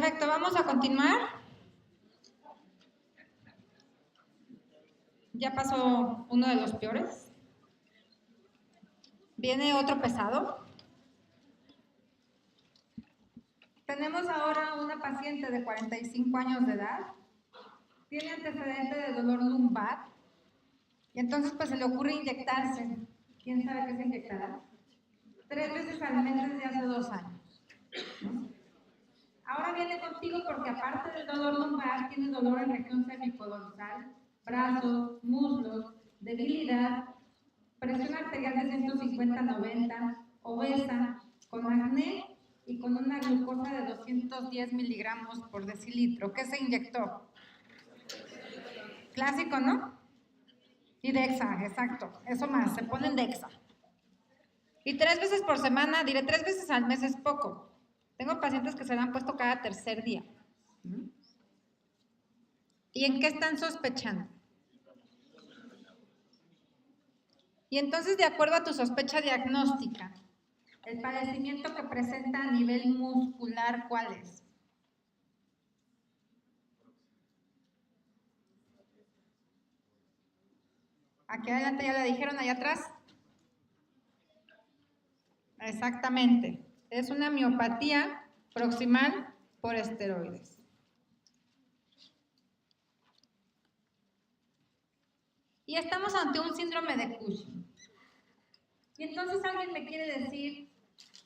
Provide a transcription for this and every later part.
Perfecto, vamos a continuar. Ya pasó uno de los peores. Viene otro pesado. Tenemos ahora una paciente de 45 años de edad. Tiene antecedente de dolor lumbar. Y entonces pues se le ocurre inyectarse. ¿Quién sabe qué se inyectará? 3 veces al mes desde hace 2 años. Ahora viene contigo porque aparte del dolor lumbar, tiene dolor en región cervicodorsal, brazos, muslos, debilidad, presión arterial de 150-90, obesa, con acné y con una glucosa de 210 miligramos por decilitro. ¿Qué se inyectó? Clásico, ¿no? Y Dexa, exacto. Eso más, se ponen Dexa. Y 3 veces por semana, diré 3 veces al mes es poco. Tengo pacientes que se la han puesto cada tercer día. ¿Y en qué están sospechando? Y entonces, de acuerdo a tu sospecha diagnóstica, el padecimiento que presenta a nivel muscular, ¿cuál es? Aquí adelante ya la dijeron, allá atrás. Exactamente. Es una miopatía proximal por esteroides. Y estamos ante un síndrome de Cushing. Y entonces alguien me quiere decir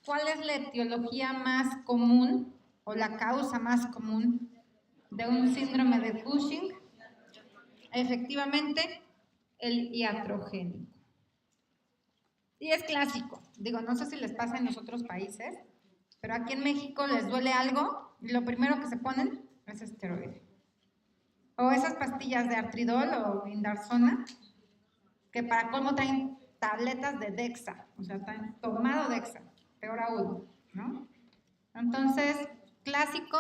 cuál es la etiología más común o la causa más común de un síndrome de Cushing. Efectivamente, el iatrogénico. Y es clásico. Digo, no sé si les pasa en los otros países, pero aquí en México les duele algo y lo primero que se ponen es esteroide. O esas pastillas de Artridol o Indarzona, que para colmo traen tabletas de Dexa, o sea, traen tomado Dexa, peor aún, ¿no? Entonces, clásico,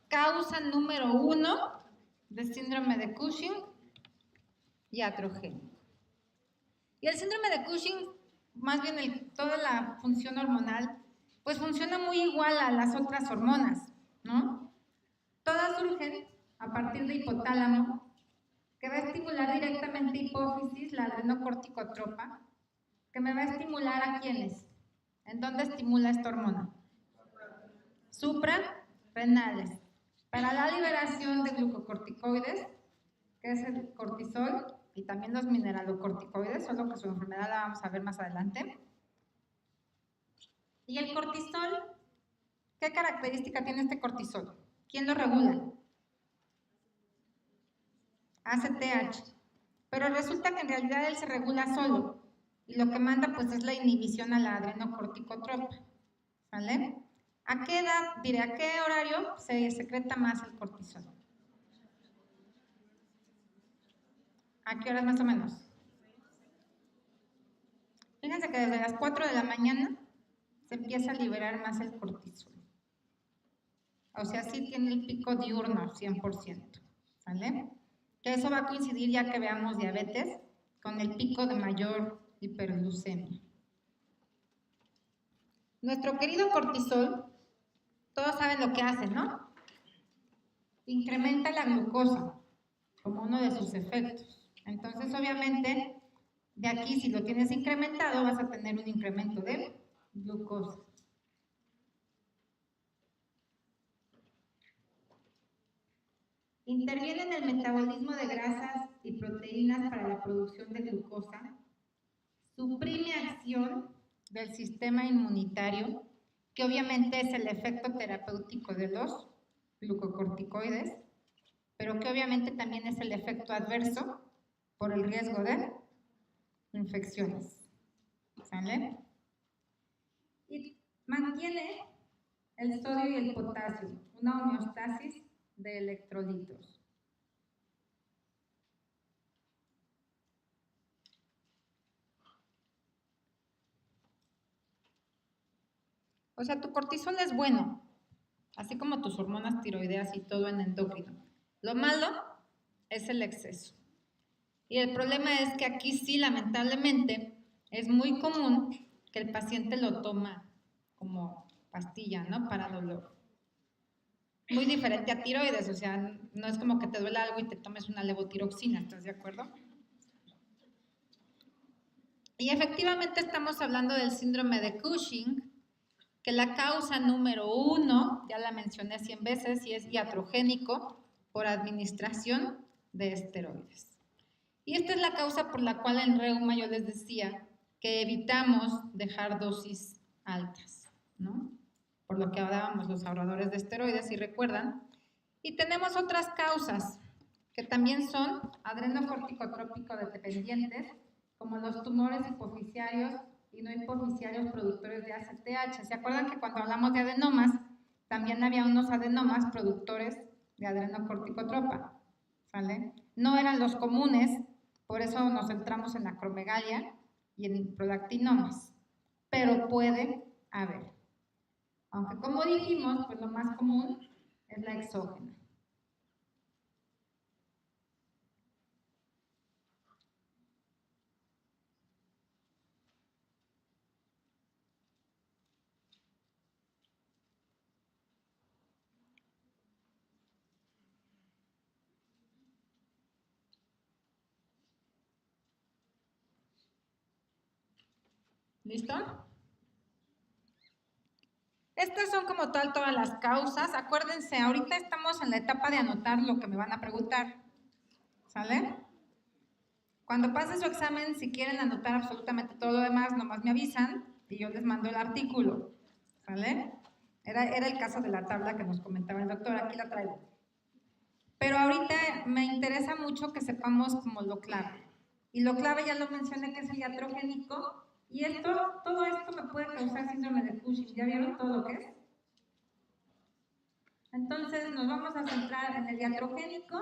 causa número 1 de síndrome de Cushing, iatrogénico. Y el síndrome de Cushing, más bien toda la función hormonal, pues funciona muy igual a las otras hormonas, ¿no? Todas surgen a partir de hipotálamo, que va a estimular directamente hipófisis, la adrenocorticotropa, que me va a estimular ¿a quiénes? ¿En dónde estimula esta hormona? Suprarrenales. Para la liberación de glucocorticoides, que es el cortisol, y también los mineralocorticoides, solo que su enfermedad la vamos a ver más adelante. Y el cortisol, ¿qué característica tiene este cortisol? ¿Quién lo regula? ACTH. Pero resulta que en realidad él se regula solo y lo que manda pues es la inhibición a la adrenocorticotropa, ¿vale? ¿A qué edad, diré, a qué horario se secreta más el cortisol? ¿A qué horas más o menos? Fíjense que desde las 4 de la mañana se empieza a liberar más el cortisol. O sea, sí tiene el pico diurno 100%, ¿vale? Que eso va a coincidir ya que veamos diabetes con el pico de mayor hiperglucemia. Nuestro querido cortisol, todos saben lo que hace, ¿no? Incrementa la glucosa como uno de sus efectos. Entonces, obviamente, de aquí, si lo tienes incrementado, vas a tener un incremento de glucosa. Interviene en el metabolismo de grasas y proteínas para la producción de glucosa, suprime acción del sistema inmunitario, que obviamente es el efecto terapéutico de los glucocorticoides, pero que obviamente también es el efecto adverso por el riesgo de infecciones. ¿Sale? Y mantiene el sodio y el potasio, una homeostasis de electrolitos. O sea, tu cortisol es bueno, así como tus hormonas tiroideas y todo en endocrino. Lo malo es el exceso. Y el problema es que aquí sí, lamentablemente, es muy común que el paciente lo toma como pastilla, ¿no? Para dolor. Muy diferente a tiroides, o sea, no es como que te duele algo y te tomes una levotiroxina, ¿estás de acuerdo? Y efectivamente estamos hablando del síndrome de Cushing, que la causa número 1, ya la mencioné 100 veces, y es iatrogénico por administración de esteroides. Y esta es la causa por la cual en reuma yo les decía que evitamos dejar dosis altas, ¿no? Por lo que hablábamos los ahorradores de esteroides, si recuerdan. Y tenemos otras causas que también son adrenocorticotrópico dependientes, como los tumores hipofisiarios y no hipofisiarios productores de ACTH. ¿Se acuerdan que cuando hablamos de adenomas, también había unos adenomas productores de adrenocorticotropa? ¿Sale? No eran los comunes, por eso nos centramos en la acromegalia y en prolactinomas, pero puede haber. Aunque como dijimos, pues lo más común es la exógena. ¿Listo? Estas son como tal todas las causas. Acuérdense, ahorita estamos en la etapa de anotar lo que me van a preguntar. ¿Sale? Cuando pase su examen, si quieren anotar absolutamente todo lo demás, nomás me avisan y yo les mando el artículo. ¿Sale? Era el caso de la tabla que nos comentaba el doctor, aquí la traigo. Pero ahorita me interesa mucho que sepamos como lo clave. Y lo clave ya lo mencioné, que es el iatrogénico. Y todo esto me puede causar síndrome de Cushing. ¿Ya vieron todo lo que es? Entonces nos vamos a centrar en el iatrogénico.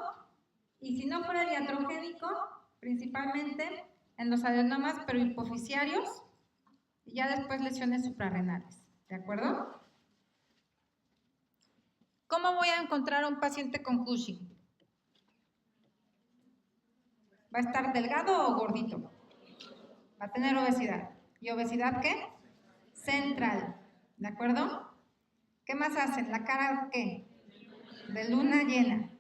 Y si no fuera el iatrogénico, principalmente en los adenomas, pero hipofisiarios. Y ya después lesiones suprarrenales. ¿De acuerdo? ¿Cómo voy a encontrar a un paciente con Cushing? ¿Va a estar delgado o gordito? Va a tener obesidad. ¿Y obesidad qué? Central. ¿De acuerdo? ¿Qué más hacen? ¿La cara qué? De luna llena.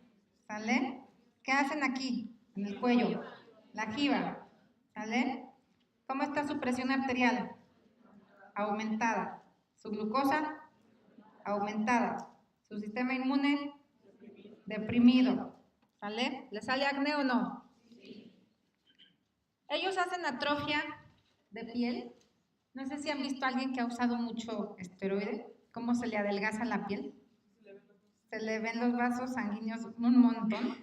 ¿Sale? ¿Qué hacen aquí? En el cuello. La jiba. ¿Sale? ¿Cómo está su presión arterial? Aumentada. ¿Su glucosa? Aumentada. ¿Su sistema inmune? Deprimido. ¿Sale? ¿Le sale acné o no? Ellos hacen atrofia de piel. No sé si han visto a alguien que ha usado mucho esteroide, cómo se le adelgaza la piel. Se le ven los vasos sanguíneos un montón.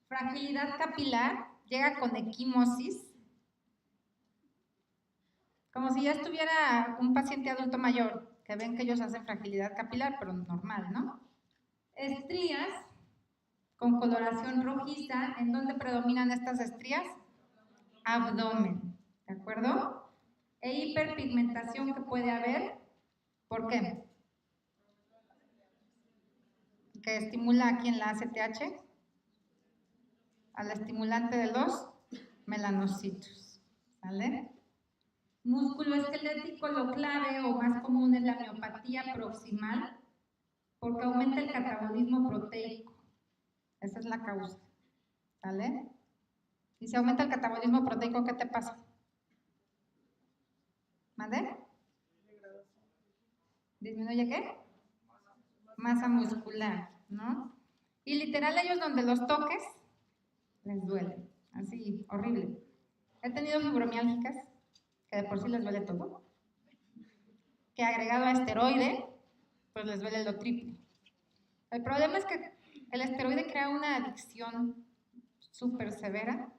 Fragilidad capilar, llega con equimosis, como si ya estuviera un paciente adulto mayor, que ven que ellos hacen fragilidad capilar, pero normal, ¿no? Estrías con coloración rojiza. ¿En dónde predominan estas estrías? Abdomen, ¿de acuerdo? E hiperpigmentación que puede haber. ¿Por qué? Que estimula aquí en la ACTH al estimulante de los melanocitos. ¿Sale? Músculo esquelético, lo clave o más común es la miopatía proximal, porque aumenta el catabolismo proteico. Esa es la causa. ¿Sale? Y si aumenta el catabolismo proteico, ¿qué te pasa? ¿Mande? ¿Disminuye qué? Masa muscular, ¿no? Y literal ellos donde los toques, les duele. Así, horrible. He tenido fibromialgicas, que de por sí les duele todo, que agregado a esteroide, pues les duele lo triple. El problema es que el esteroide crea una adicción súper severa,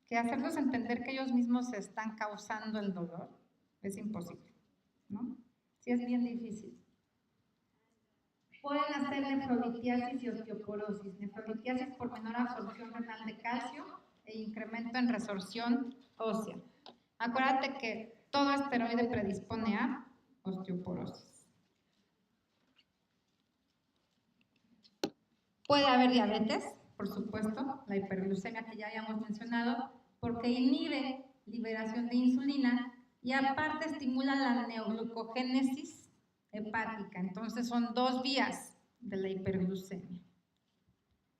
que hacerlos entender que ellos mismos se están causando el dolor es imposible, ¿no? Sí, es bien difícil. Pueden hacer nefrolitiasis y osteoporosis. Nefrolitiasis por menor absorción renal de calcio e incremento en resorción ósea. Acuérdate que todo esteroide predispone a osteoporosis. Puede haber diabetes, por supuesto, la hiperglucemia que ya habíamos mencionado, porque inhibe liberación de insulina y aparte estimula la neoglucogénesis hepática. Entonces son dos vías de la hiperglucemia.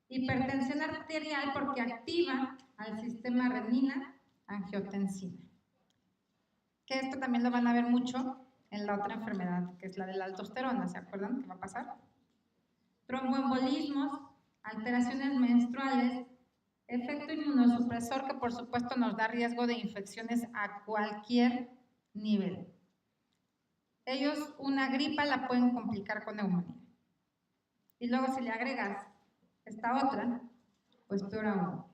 Hipertensión arterial porque activa al sistema renina-angiotensina. Que esto también lo van a ver mucho en la otra enfermedad, que es la de la aldosterona. ¿Se acuerdan qué va a pasar? Tromboembolismos, alteraciones menstruales, efecto inmunosupresor que por supuesto nos da riesgo de infecciones a cualquier nivel. Ellos una gripa la pueden complicar con neumonía. Y luego si le agregas esta otra, pues peor aún.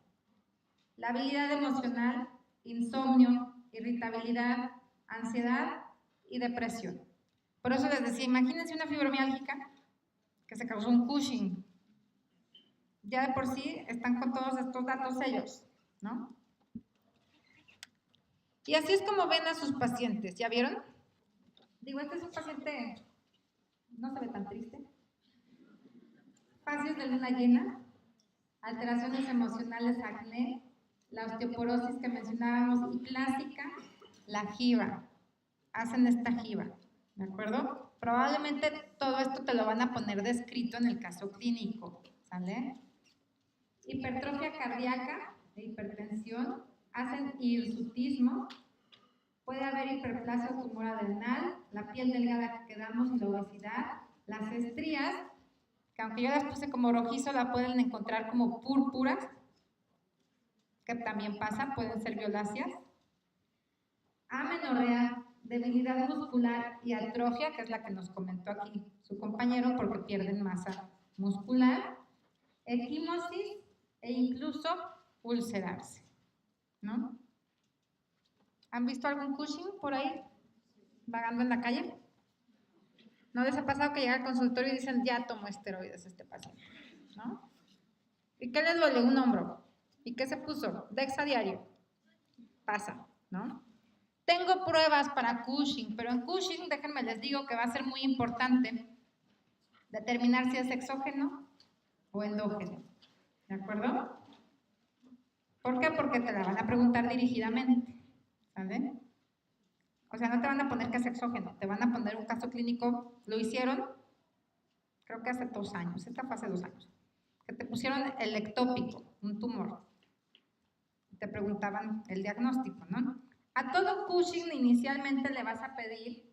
La habilidad emocional, insomnio, irritabilidad, ansiedad y depresión. Por eso les decía, imagínense una fibromialgia que se causó un Cushing. Ya de por sí están con todos estos datos ellos, ¿no? Y así es como ven a sus pacientes, ¿ya vieron? Digo, este es un paciente, no se ve tan triste. Fases de luna llena, alteraciones emocionales, acné, la osteoporosis que mencionábamos y clásica, la jiba. Hacen esta jiba, ¿de acuerdo? Probablemente todo esto te lo van a poner descrito en el caso clínico, ¿sale? Hipertrofia cardíaca e hipertensión, hacen hirsutismo, puede haber hiperplasia o tumor adrenal, la piel delgada que quedamos y la obesidad, las estrías, que aunque yo las puse como rojizo, la pueden encontrar como púrpuras, que también pasa, pueden ser violáceas, amenorrea, debilidad muscular y atrofia, que es la que nos comentó aquí su compañero, porque pierden masa muscular, equimosis e incluso ulcerarse, ¿no? ¿Han visto algún Cushing por ahí vagando en la calle? ¿No les ha pasado que llega al consultorio y dicen, ya tomó esteroides este paciente, ¿no? ¿Y qué le duele? Un hombro. ¿Y qué se puso? Dexa diario. Pasa, ¿no? Tengo pruebas para Cushing, pero en Cushing, déjenme les digo que va a ser muy importante determinar si es exógeno o endógeno, ¿de acuerdo? ¿Por qué? Porque te la van a preguntar dirigidamente, ¿vale? O sea, no te van a poner que es exógeno, te van a poner un caso clínico, lo hicieron, creo que hace 2 años, esta fue hace 2 años, que te pusieron el ectópico, un tumor, te preguntaban el diagnóstico, ¿no? A todo Cushing inicialmente le vas a pedir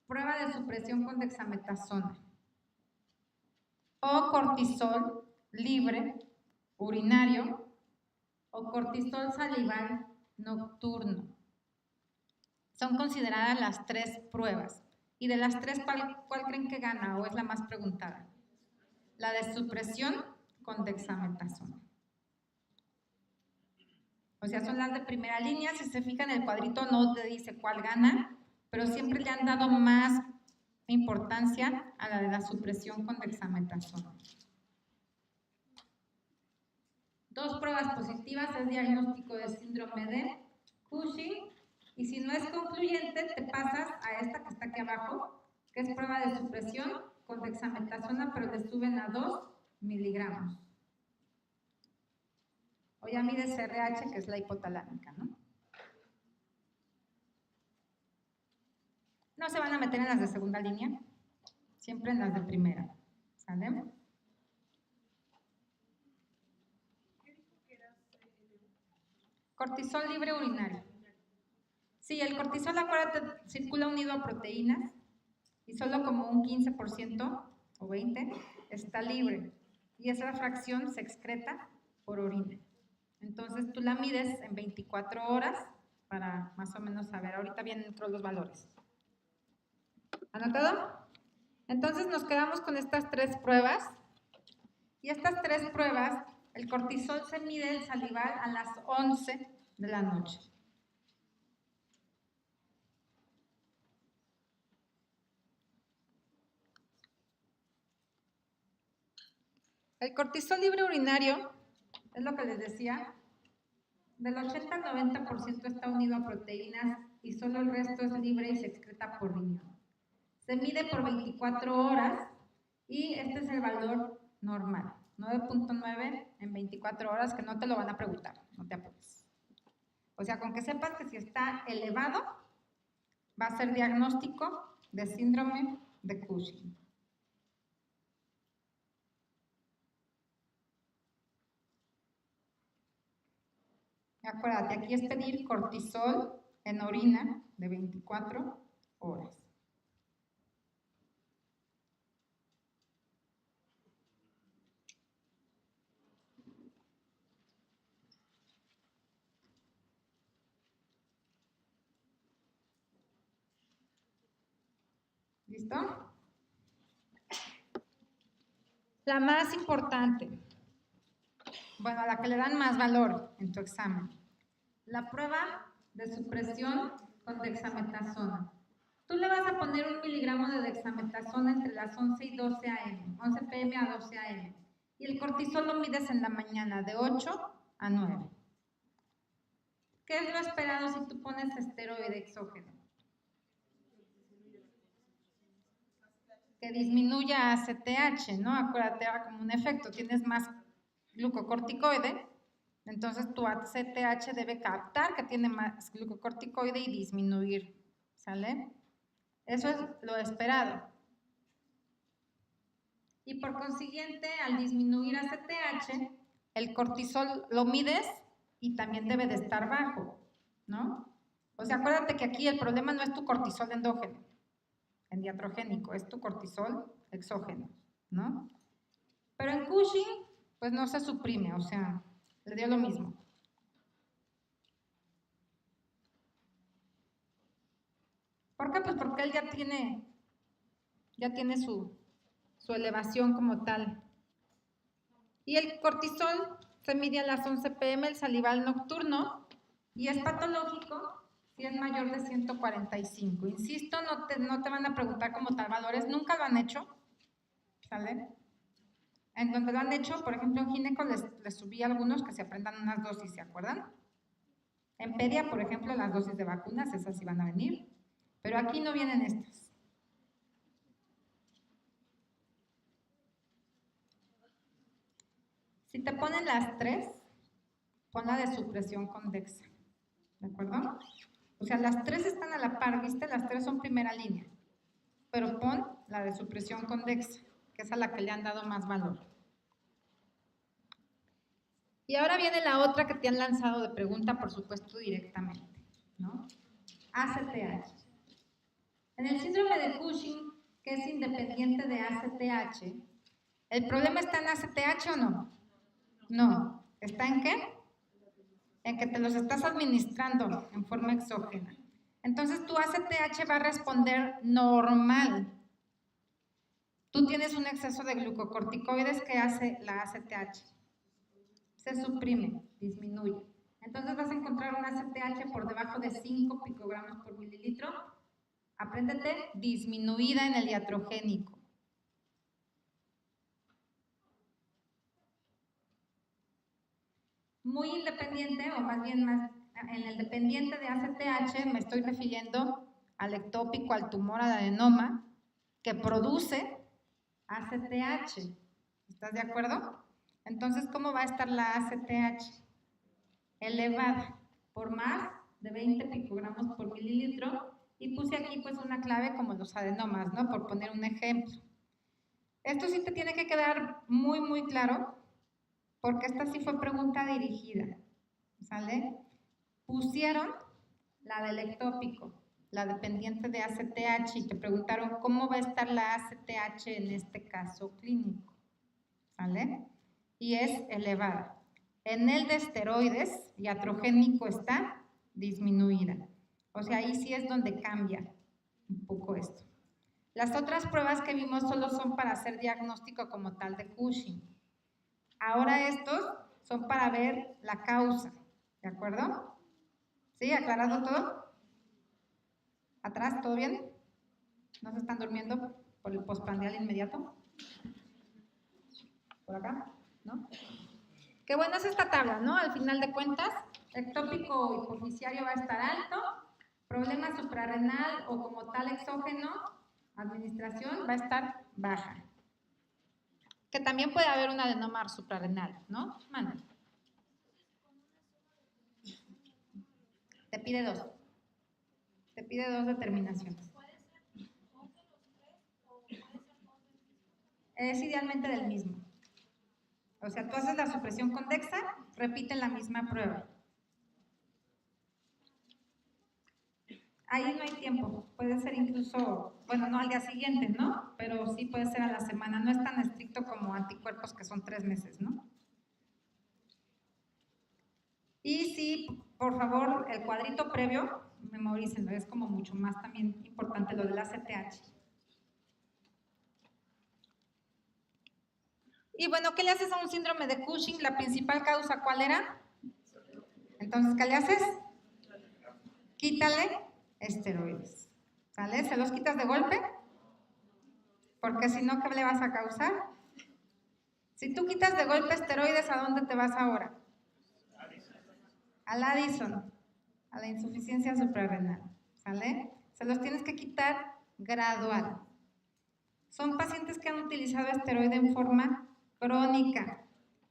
prueba de supresión con dexametasona o cortisol libre urinario o cortisol salival nocturno. Son consideradas las 3 pruebas. Y de las 3, ¿cuál creen que gana o es la más preguntada? La de supresión con dexametasona. O sea, son las de primera línea. Si se fijan, el cuadrito no te dice cuál gana, pero siempre le han dado más importancia a la de la supresión con dexametasona. 2 pruebas positivas es diagnóstico de síndrome de Cushing, y si no es concluyente, te pasas a esta que está aquí abajo, que es prueba de supresión con dexametasona, pero le suben a 2 miligramos. O ya mides RH, que es la hipotalámica, ¿no? No se van a meter en las de segunda línea, siempre en las de primera, ¿sale? Cortisol libre urinario. Sí, el cortisol, acuérdate, circula unido a proteínas y solo como un 15% o 20% está libre. Y esa fracción se excreta por orina. Entonces tú la mides en 24 horas para más o menos saber. Ahorita vienen los valores. ¿Anotado? Entonces nos quedamos con estas 3 pruebas. Y estas 3 pruebas, el cortisol se mide el salival a las 11 de la noche. El cortisol libre urinario, es lo que les decía, del 80 al 90% está unido a proteínas y solo el resto es libre y se excreta por riñón. Se mide por 24 horas y este es el valor normal, 9.9 en 24 horas, que no te lo van a preguntar, no te apures. O sea, con que sepas que si está elevado, va a ser diagnóstico de síndrome de Cushing. Acuérdate, aquí es pedir cortisol en orina de 24 horas. ¿Listo? La más importante, bueno, a la que le dan más valor en tu examen, la prueba de supresión con dexametasona. Tú le vas a poner 1 miligramo de dexametasona entre las 11 y 12 a.m., 11 p.m. a 12 a.m. Y el cortisol lo mides en la mañana de 8 a 9. ¿Qué es lo esperado si tú pones esteroide exógeno? Que disminuya ACTH, ¿no? Acuérdate, va como un efecto, tienes más glucocorticoide, entonces tu ACTH debe captar que tiene más glucocorticoide y disminuir, ¿sale? Eso es lo esperado. Y por consiguiente, al disminuir ACTH, el cortisol lo mides y también debe de estar bajo, ¿no? O sea, acuérdate que aquí el problema no es tu cortisol endógeno, en diatrogénico, es tu cortisol exógeno, ¿no? Pero en Cushing, pues no se suprime, o sea, le dio lo mismo. ¿Por qué? Pues porque él ya tiene su elevación como tal. Y el cortisol se mide a las 11 p.m., el salival nocturno, y es patológico si es mayor de 145. Insisto, no te van a preguntar como tal valores, nunca lo han hecho, ¿sale? En donde lo han hecho, por ejemplo, en gineco les subí algunos que se aprendan unas dosis, ¿se acuerdan? En pedia, por ejemplo, las dosis de vacunas, esas sí van a venir, pero aquí no vienen estas. Si te ponen las 3, pon la de supresión con dexa, ¿de acuerdo? O sea, las 3 están a la par, ¿viste? Las 3 son primera línea, pero pon la de supresión con dexa, que es a la que le han dado más valor. Y ahora viene la otra que te han lanzado de pregunta, por supuesto, directamente, ¿no? ACTH. En el síndrome de Cushing, que es independiente de ACTH, ¿el problema está en ACTH o no? No. ¿Está en qué? En que te los estás administrando en forma exógena. Entonces tu ACTH va a responder normal. Tú tienes un exceso de glucocorticoides que hace la ACTH. Se suprime, disminuye. Entonces vas a encontrar un ACTH por debajo de 5 picogramos por mililitro. Apréndete, disminuida en el iatrogénico. Muy independiente, o más bien más en el dependiente de ACTH, me estoy refiriendo al ectópico, al tumor, al adenoma, que produce ACTH. ¿Estás de acuerdo? Entonces, ¿cómo va a estar la ACTH? Elevada por más de 20 picogramos por mililitro, y puse aquí pues una clave como los adenomas, ¿no? Por poner un ejemplo. Esto sí te tiene que quedar muy, muy claro, porque esta sí fue pregunta dirigida, ¿sale? Pusieron la del ectópico, la dependiente de ACTH, y te preguntaron cómo va a estar la ACTH en este caso clínico, ¿sale? Y es elevada. En el de esteroides, iatrogénico, está disminuida. O sea, ahí sí es donde cambia un poco esto. Las otras pruebas que vimos solo son para hacer diagnóstico como tal de Cushing. Ahora estos son para ver la causa, ¿de acuerdo? ¿Sí? ¿Aclarado todo? ¿Atrás? ¿Todo bien? ¿No se están durmiendo por el postprandial inmediato? ¿Por acá? ¿No? Qué buena es esta tabla, ¿no? Al final de cuentas, ectópico hipoficiario va a estar alto, problema suprarrenal o como tal exógeno, administración, va a estar baja. Que también puede haber un adenoma suprarrenal, ¿no? Manda. Te pide 2. Te pide 2 determinaciones. es idealmente del mismo. O sea, tú haces la supresión con Dexa, repiten la misma prueba. Ahí no hay tiempo, puede ser incluso, bueno, no al día siguiente, ¿no? Pero sí puede ser a la semana, no es tan estricto como anticuerpos que son 3 meses, ¿no? Y sí, por favor, el cuadrito previo, memorícenlo, es como mucho más también importante lo de la ACTH. Y bueno, ¿qué le haces a un síndrome de Cushing? La principal causa, ¿cuál era? Entonces, ¿qué le haces? Quítale esteroides. ¿Sale? ¿Se los quitas de golpe? Porque si no, ¿qué le vas a causar? Si tú quitas de golpe esteroides, ¿a dónde te vas ahora? Al Addison, a la insuficiencia suprarrenal. ¿Sale? Se los tienes que quitar gradual. Son pacientes que han utilizado esteroide en forma crónica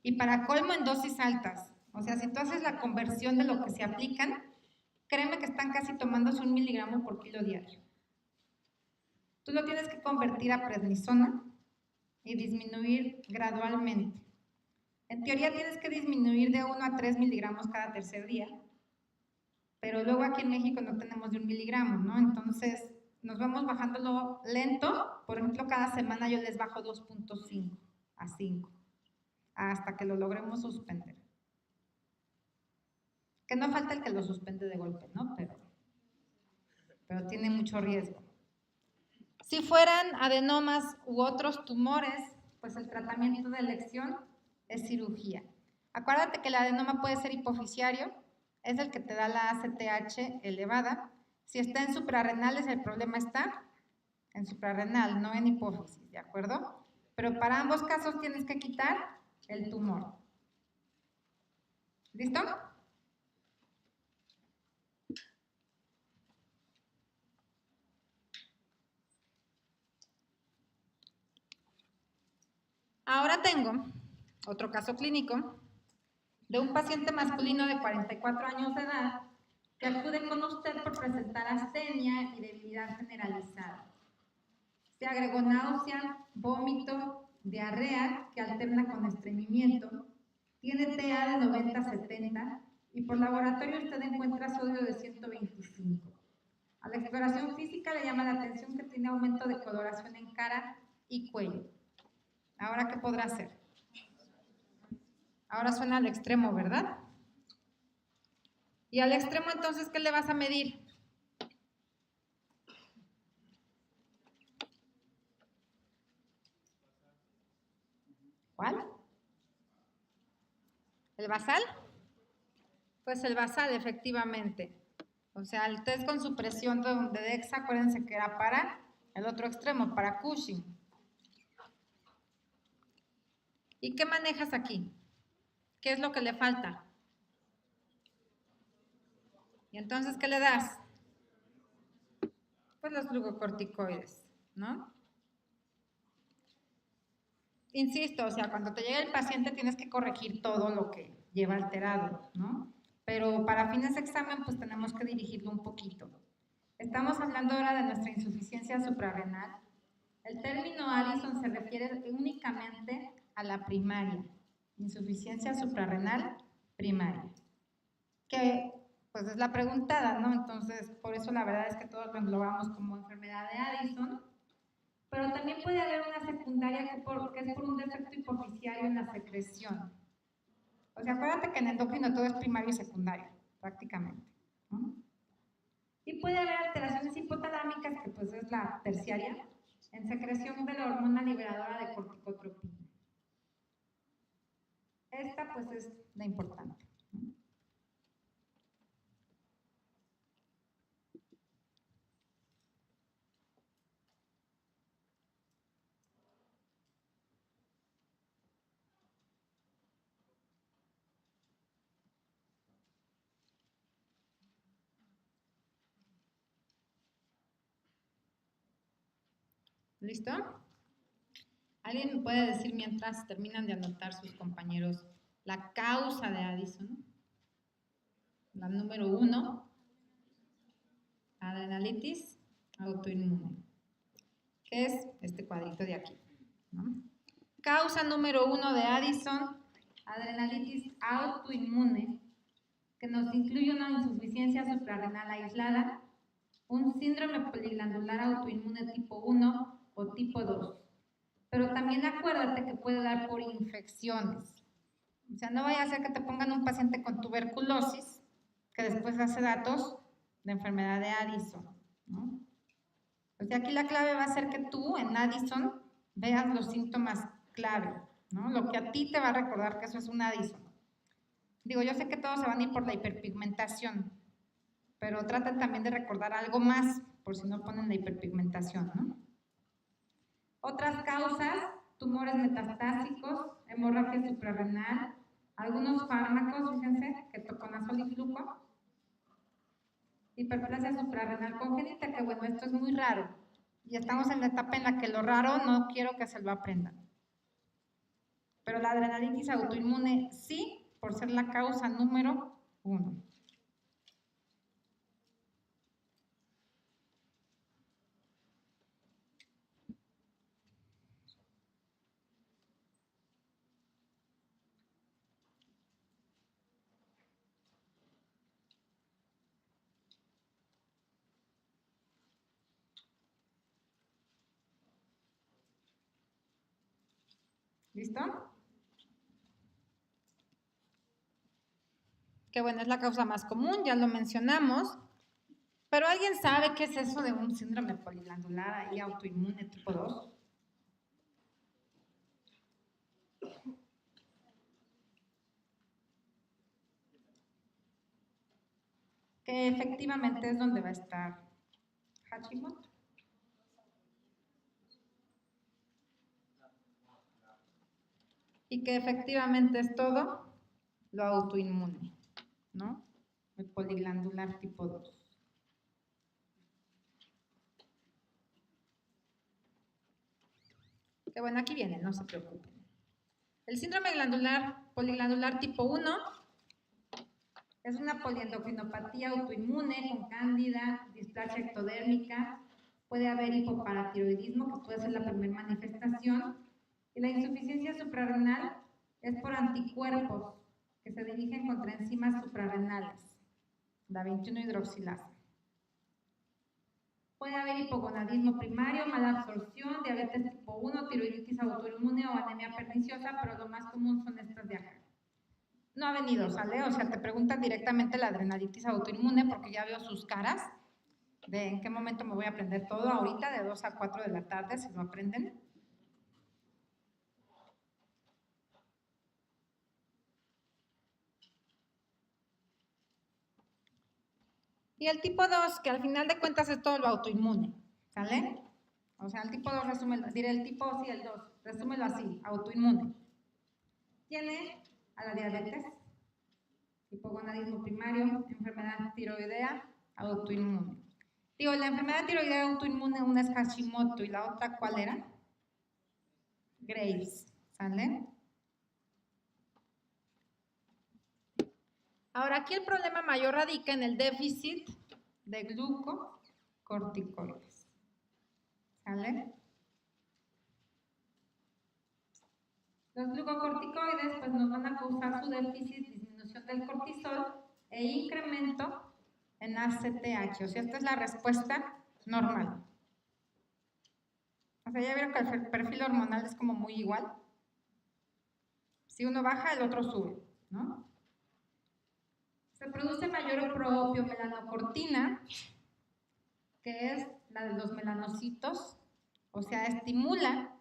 y para colmo en dosis altas. O sea, si tú haces la conversión de lo que se aplican, créeme que están casi tomándose 1 miligramo por kilo diario. Tú lo tienes que convertir a prednisona y disminuir gradualmente. En teoría tienes que disminuir de 1 a 3 miligramos cada tercer día, pero luego aquí en México no tenemos de 1 miligramo, ¿no? Entonces nos vamos bajándolo lento. Por ejemplo, cada semana yo les bajo 2.5 a 5, hasta que lo logremos suspender. Que no falta el que lo suspende de golpe, ¿no? Pero tiene mucho riesgo. Si fueran adenomas u otros tumores, pues el tratamiento de elección es cirugía. Acuérdate que el adenoma puede ser hipofisiario, es el que te da la ACTH elevada. Si está en suprarrenales, el problema está en suprarrenal, no en hipófisis, ¿de acuerdo? Pero para ambos casos tienes que quitar el tumor. ¿Listo? Ahora tengo otro caso clínico de un paciente masculino de 44 años de edad que acude con usted por presentar astenia y debilidad generalizada. Se agregó náusea, vómito, diarrea que alterna con estreñimiento, tiene TA de 90-70 y por laboratorio usted encuentra sodio de 125. A la exploración física le llama la atención que tiene aumento de coloración en cara y cuello. ¿Ahora qué podrá hacer? Ahora suena al extremo, ¿verdad? Y al extremo, entonces, ¿qué le vas a medir? ¿Cuál? ¿El basal? Pues el basal, efectivamente. O sea, el test con supresión de Dexa, acuérdense que era para el otro extremo, para Cushing. ¿Y qué manejas aquí? ¿Qué es lo que le falta? ¿Y entonces qué le das? Pues los glucocorticoides, ¿no? Insisto, o sea, cuando te llega el paciente tienes que corregir todo lo que lleva alterado, ¿no? Pero para fines de examen, pues tenemos que dirigirlo un poquito. Estamos hablando ahora de nuestra insuficiencia suprarrenal. El término Addison se refiere únicamente a la primaria, insuficiencia suprarrenal primaria, que pues es la preguntada, ¿no? Entonces, por eso la verdad es que todos lo englobamos como enfermedad de Addison, pero también puede haber una secundaria que es por un defecto hipofisiario en la secreción. O sea, acuérdate que en endocrino todo es primario y secundario, prácticamente, ¿no? Y puede haber alteraciones hipotalámicas, que pues es la terciaria, en secreción de la hormona liberadora de corticotropina. Esta pues es la importante, ¿no? ¿Listo? ¿Alguien me puede decir mientras terminan de anotar sus compañeros la causa de Addison? La número 1, adrenalitis autoinmune, que es este cuadrito de aquí, ¿no? Causa número 1 de Addison, adrenalitis autoinmune, que nos incluye una insuficiencia suprarrenal aislada, un síndrome poliglandular autoinmune tipo 1 o tipo 2. Pero también acuérdate que puede dar por infecciones. O sea, no vaya a ser que te pongan un paciente con tuberculosis, que después hace datos de enfermedad de Addison, ¿no? O sea, aquí la clave va a ser que tú en Addison veas los síntomas clave, ¿no? Lo que a ti te va a recordar que eso es un Addison. Digo, yo sé que todos se van a ir por la hiperpigmentación, pero traten también de recordar algo más, por si no ponen la hiperpigmentación, ¿no? Otras causas, tumores metastásicos, hemorragia suprarrenal, algunos fármacos, fíjense, ketoconazol y fluco, hiperplasia suprarrenal congénita, que bueno, esto es muy raro, y estamos en la etapa en la que lo raro no quiero que se lo aprendan. Pero la adrenalitis autoinmune sí, por ser la causa número 1. ¿Listo? Que bueno, es la causa más común, ya lo mencionamos. Pero ¿alguien sabe qué es eso de un síndrome poliglandular y autoinmune tipo 2? Que efectivamente es donde va a estar Hashimoto. Y que efectivamente es todo lo autoinmune, ¿no? El poliglandular tipo 2. Que bueno, aquí viene, no se preocupen. El síndrome poliglandular tipo 1 es una poliendocrinopatía autoinmune con cándida, displasia ectodérmica, puede haber hipoparatiroidismo, que puede ser la primera manifestación, y la insuficiencia suprarrenal es por anticuerpos que se dirigen contra enzimas suprarrenales, la 21-hidroxilasa. Puede haber hipogonadismo primario, mala absorción, diabetes tipo 1, tiroiditis autoinmune o anemia perniciosa, pero lo más común son estas de acá. No ha venido, ¿sale? O sea, te preguntan directamente la adrenalitis autoinmune porque ya veo sus caras de en qué momento me voy a aprender todo ahorita, de 2 a 4 de la tarde, si lo aprenden. Y el tipo 2, que al final de cuentas es todo lo autoinmune, ¿sale? O sea, el tipo 2, diré el tipo, sí, el 2, resúmelo así, autoinmune. Tiene a la diabetes, hipogonadismo primario, enfermedad tiroidea, autoinmune. Digo, la enfermedad tiroidea autoinmune, una es Hashimoto y la otra, ¿cuál era? Graves, ¿sale? Ahora, aquí el problema mayor radica en el déficit de glucocorticoides, ¿sale? Los glucocorticoides pues nos van a causar su déficit, disminución del cortisol e incremento en ACTH, o sea, esta es la respuesta normal. O sea, ya vieron que el perfil hormonal es como muy igual. Si uno baja, el otro sube, ¿no? Se produce mayor propiomelanocortina, que es la de los melanocitos, o sea, estimula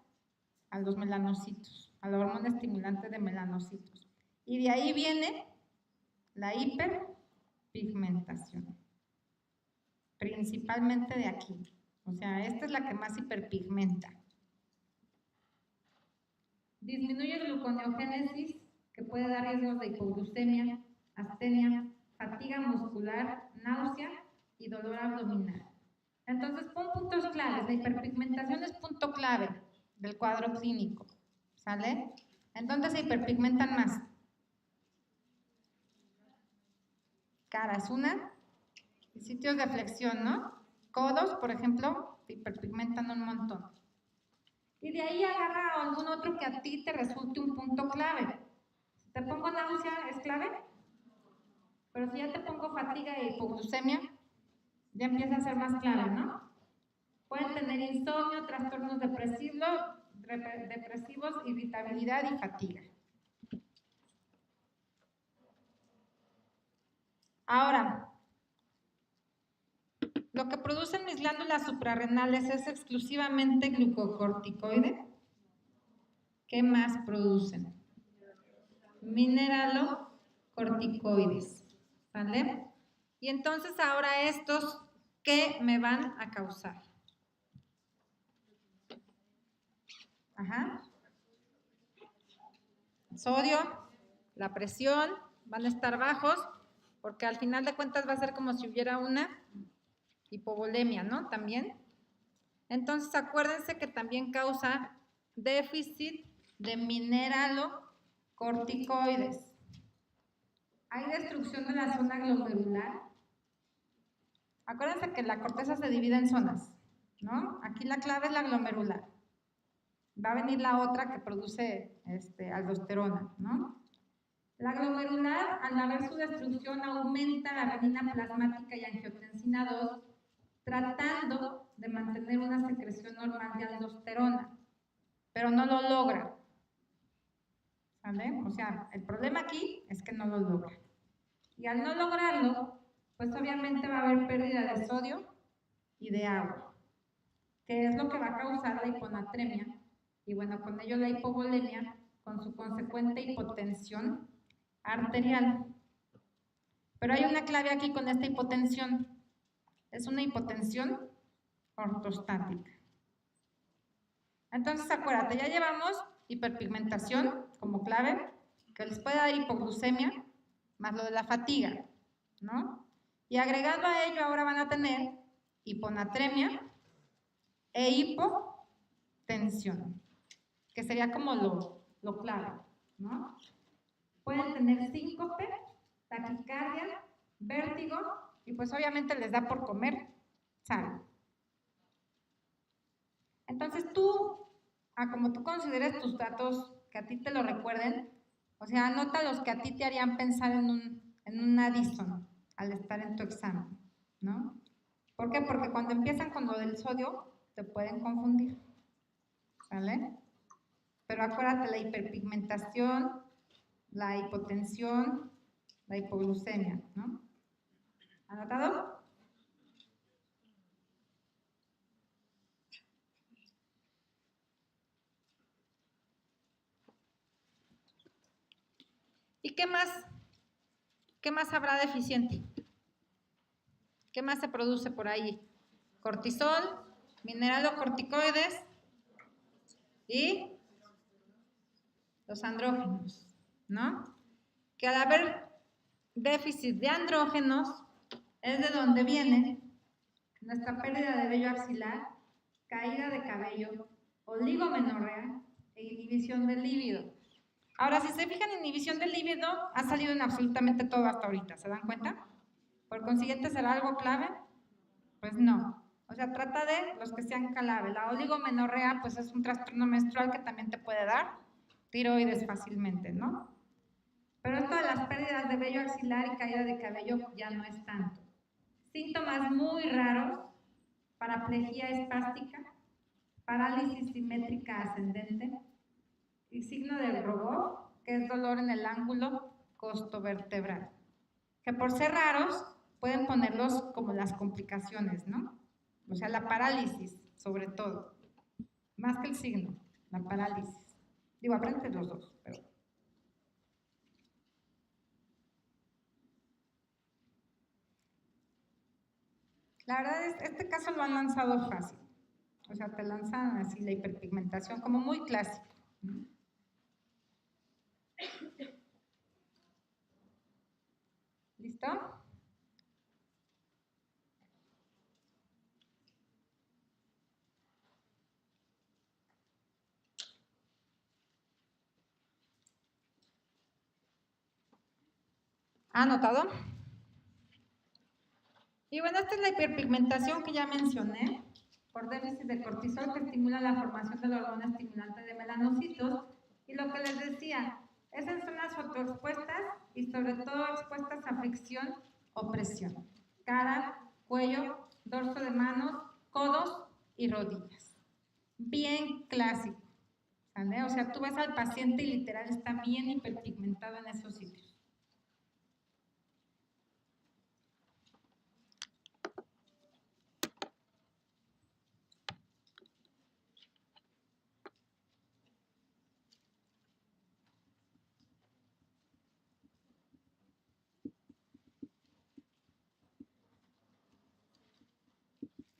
a los melanocitos, a la hormona estimulante de melanocitos. Y de ahí viene la hiperpigmentación, principalmente de aquí. O sea, esta es la que más hiperpigmenta. Disminuye gluconeogénesis, que puede dar riesgos de hipoglucemia, astenia, fatiga muscular, náusea y dolor abdominal. Entonces, pon puntos claves. La hiperpigmentación es punto clave del cuadro clínico, ¿sale? ¿En dónde se hiperpigmentan más? Caras, una. Y sitios de flexión, ¿no? Codos, por ejemplo, hiperpigmentan un montón. Y de ahí agarra algún otro que a ti te resulte un punto clave. Si te pongo náusea, ¿es clave? Pero si ya te pongo fatiga e hipoglucemia, ya empieza a ser más clave, ¿no? Pueden tener insomnio, trastornos depresivos, irritabilidad y fatiga. Ahora, lo que producen mis glándulas suprarrenales es exclusivamente glucocorticoide. ¿Qué más producen? Mineralocorticoides. ¿Vale? Y entonces ahora estos, ¿qué me van a causar? Ajá. Sodio, la presión, van a estar bajos, porque al final de cuentas va a ser como si hubiera una hipovolemia, ¿no? También. Entonces acuérdense que también causa déficit de mineralocorticoides. Hay destrucción de la zona glomerular. Acuérdense que la corteza se divide en zonas, ¿no? Aquí la clave es la glomerular. Va a venir la otra que produce aldosterona, ¿no? La glomerular, al haber su destrucción, aumenta la renina plasmática y angiotensina 2, tratando de mantener una secreción normal de aldosterona, pero no lo logra. ¿Vale? O sea, el problema aquí es que no lo logra. Y al no lograrlo, pues obviamente va a haber pérdida de sodio y de agua, que es lo que va a causar la hiponatremia y bueno, con ello la hipovolemia, con su consecuente hipotensión arterial. Pero hay una clave aquí con esta hipotensión. Es una hipotensión ortostática. Entonces, acuérdate, ya llevamos hiperpigmentación como clave, que les puede dar hipoglucemia, más lo de la fatiga, ¿no? Y agregado a ello ahora van a tener hiponatremia e hipotensión, que sería como lo clave, ¿no? Pueden tener síncope, taquicardia, vértigo y pues obviamente les da por comer sal. Entonces tú, como tú consideres tus datos que a ti te lo recuerden, o sea, anota los que a ti te harían pensar en un Addison al estar en tu examen, ¿no? ¿Por qué? Porque cuando empiezan con lo del sodio te pueden confundir, ¿vale? Pero acuérdate, la hiperpigmentación, la hipotensión, la hipoglucemia, ¿no? ¿Anotado? ¿Y qué más? ¿Qué más habrá deficiente? ¿Qué más se produce por ahí? Cortisol, mineralocorticoides y los andrógenos, ¿no? Que al haber déficit de andrógenos es de donde viene nuestra pérdida de vello axilar, caída de cabello, oligomenorrea e inhibición del líbido. Ahora, si se fijan, inhibición del líbido ha salido en absolutamente todo hasta ahorita, ¿se dan cuenta? Por consiguiente, ¿será algo clave? Pues no. O sea, trata de los que sean clave. La oligomenorrea, pues es un trastorno menstrual que también te puede dar tiroides fácilmente, ¿no? Pero esto de las pérdidas de vello axilar y caída de cabello ya no es tanto. Síntomas muy raros: paraplegia espástica, parálisis simétrica ascendente y signo del robot, que es dolor en el ángulo costovertebral, que por ser raros pueden ponerlos como las complicaciones, ¿no? O sea, la parálisis, sobre todo, más que el signo, la parálisis. Digo, aprenden los dos, pero... La verdad es, este caso lo han lanzado fácil. O sea, te lanzan así la hiperpigmentación como muy clásico, ¿no? ¿Listo? ¿Ha anotado? Y bueno, esta es la hiperpigmentación que ya mencioné. por déficit de cortisol que estimula la formación de la hormona estimulante de melanocitos. Y lo que les decía, es en zonas fotoexpuestas y sobre todo expuestas a fricción o presión. Cara, cuello, dorso de manos, codos y rodillas. Bien clásico, ¿vale? O sea, tú ves al paciente y literal está bien hiperpigmentado en esos sitios.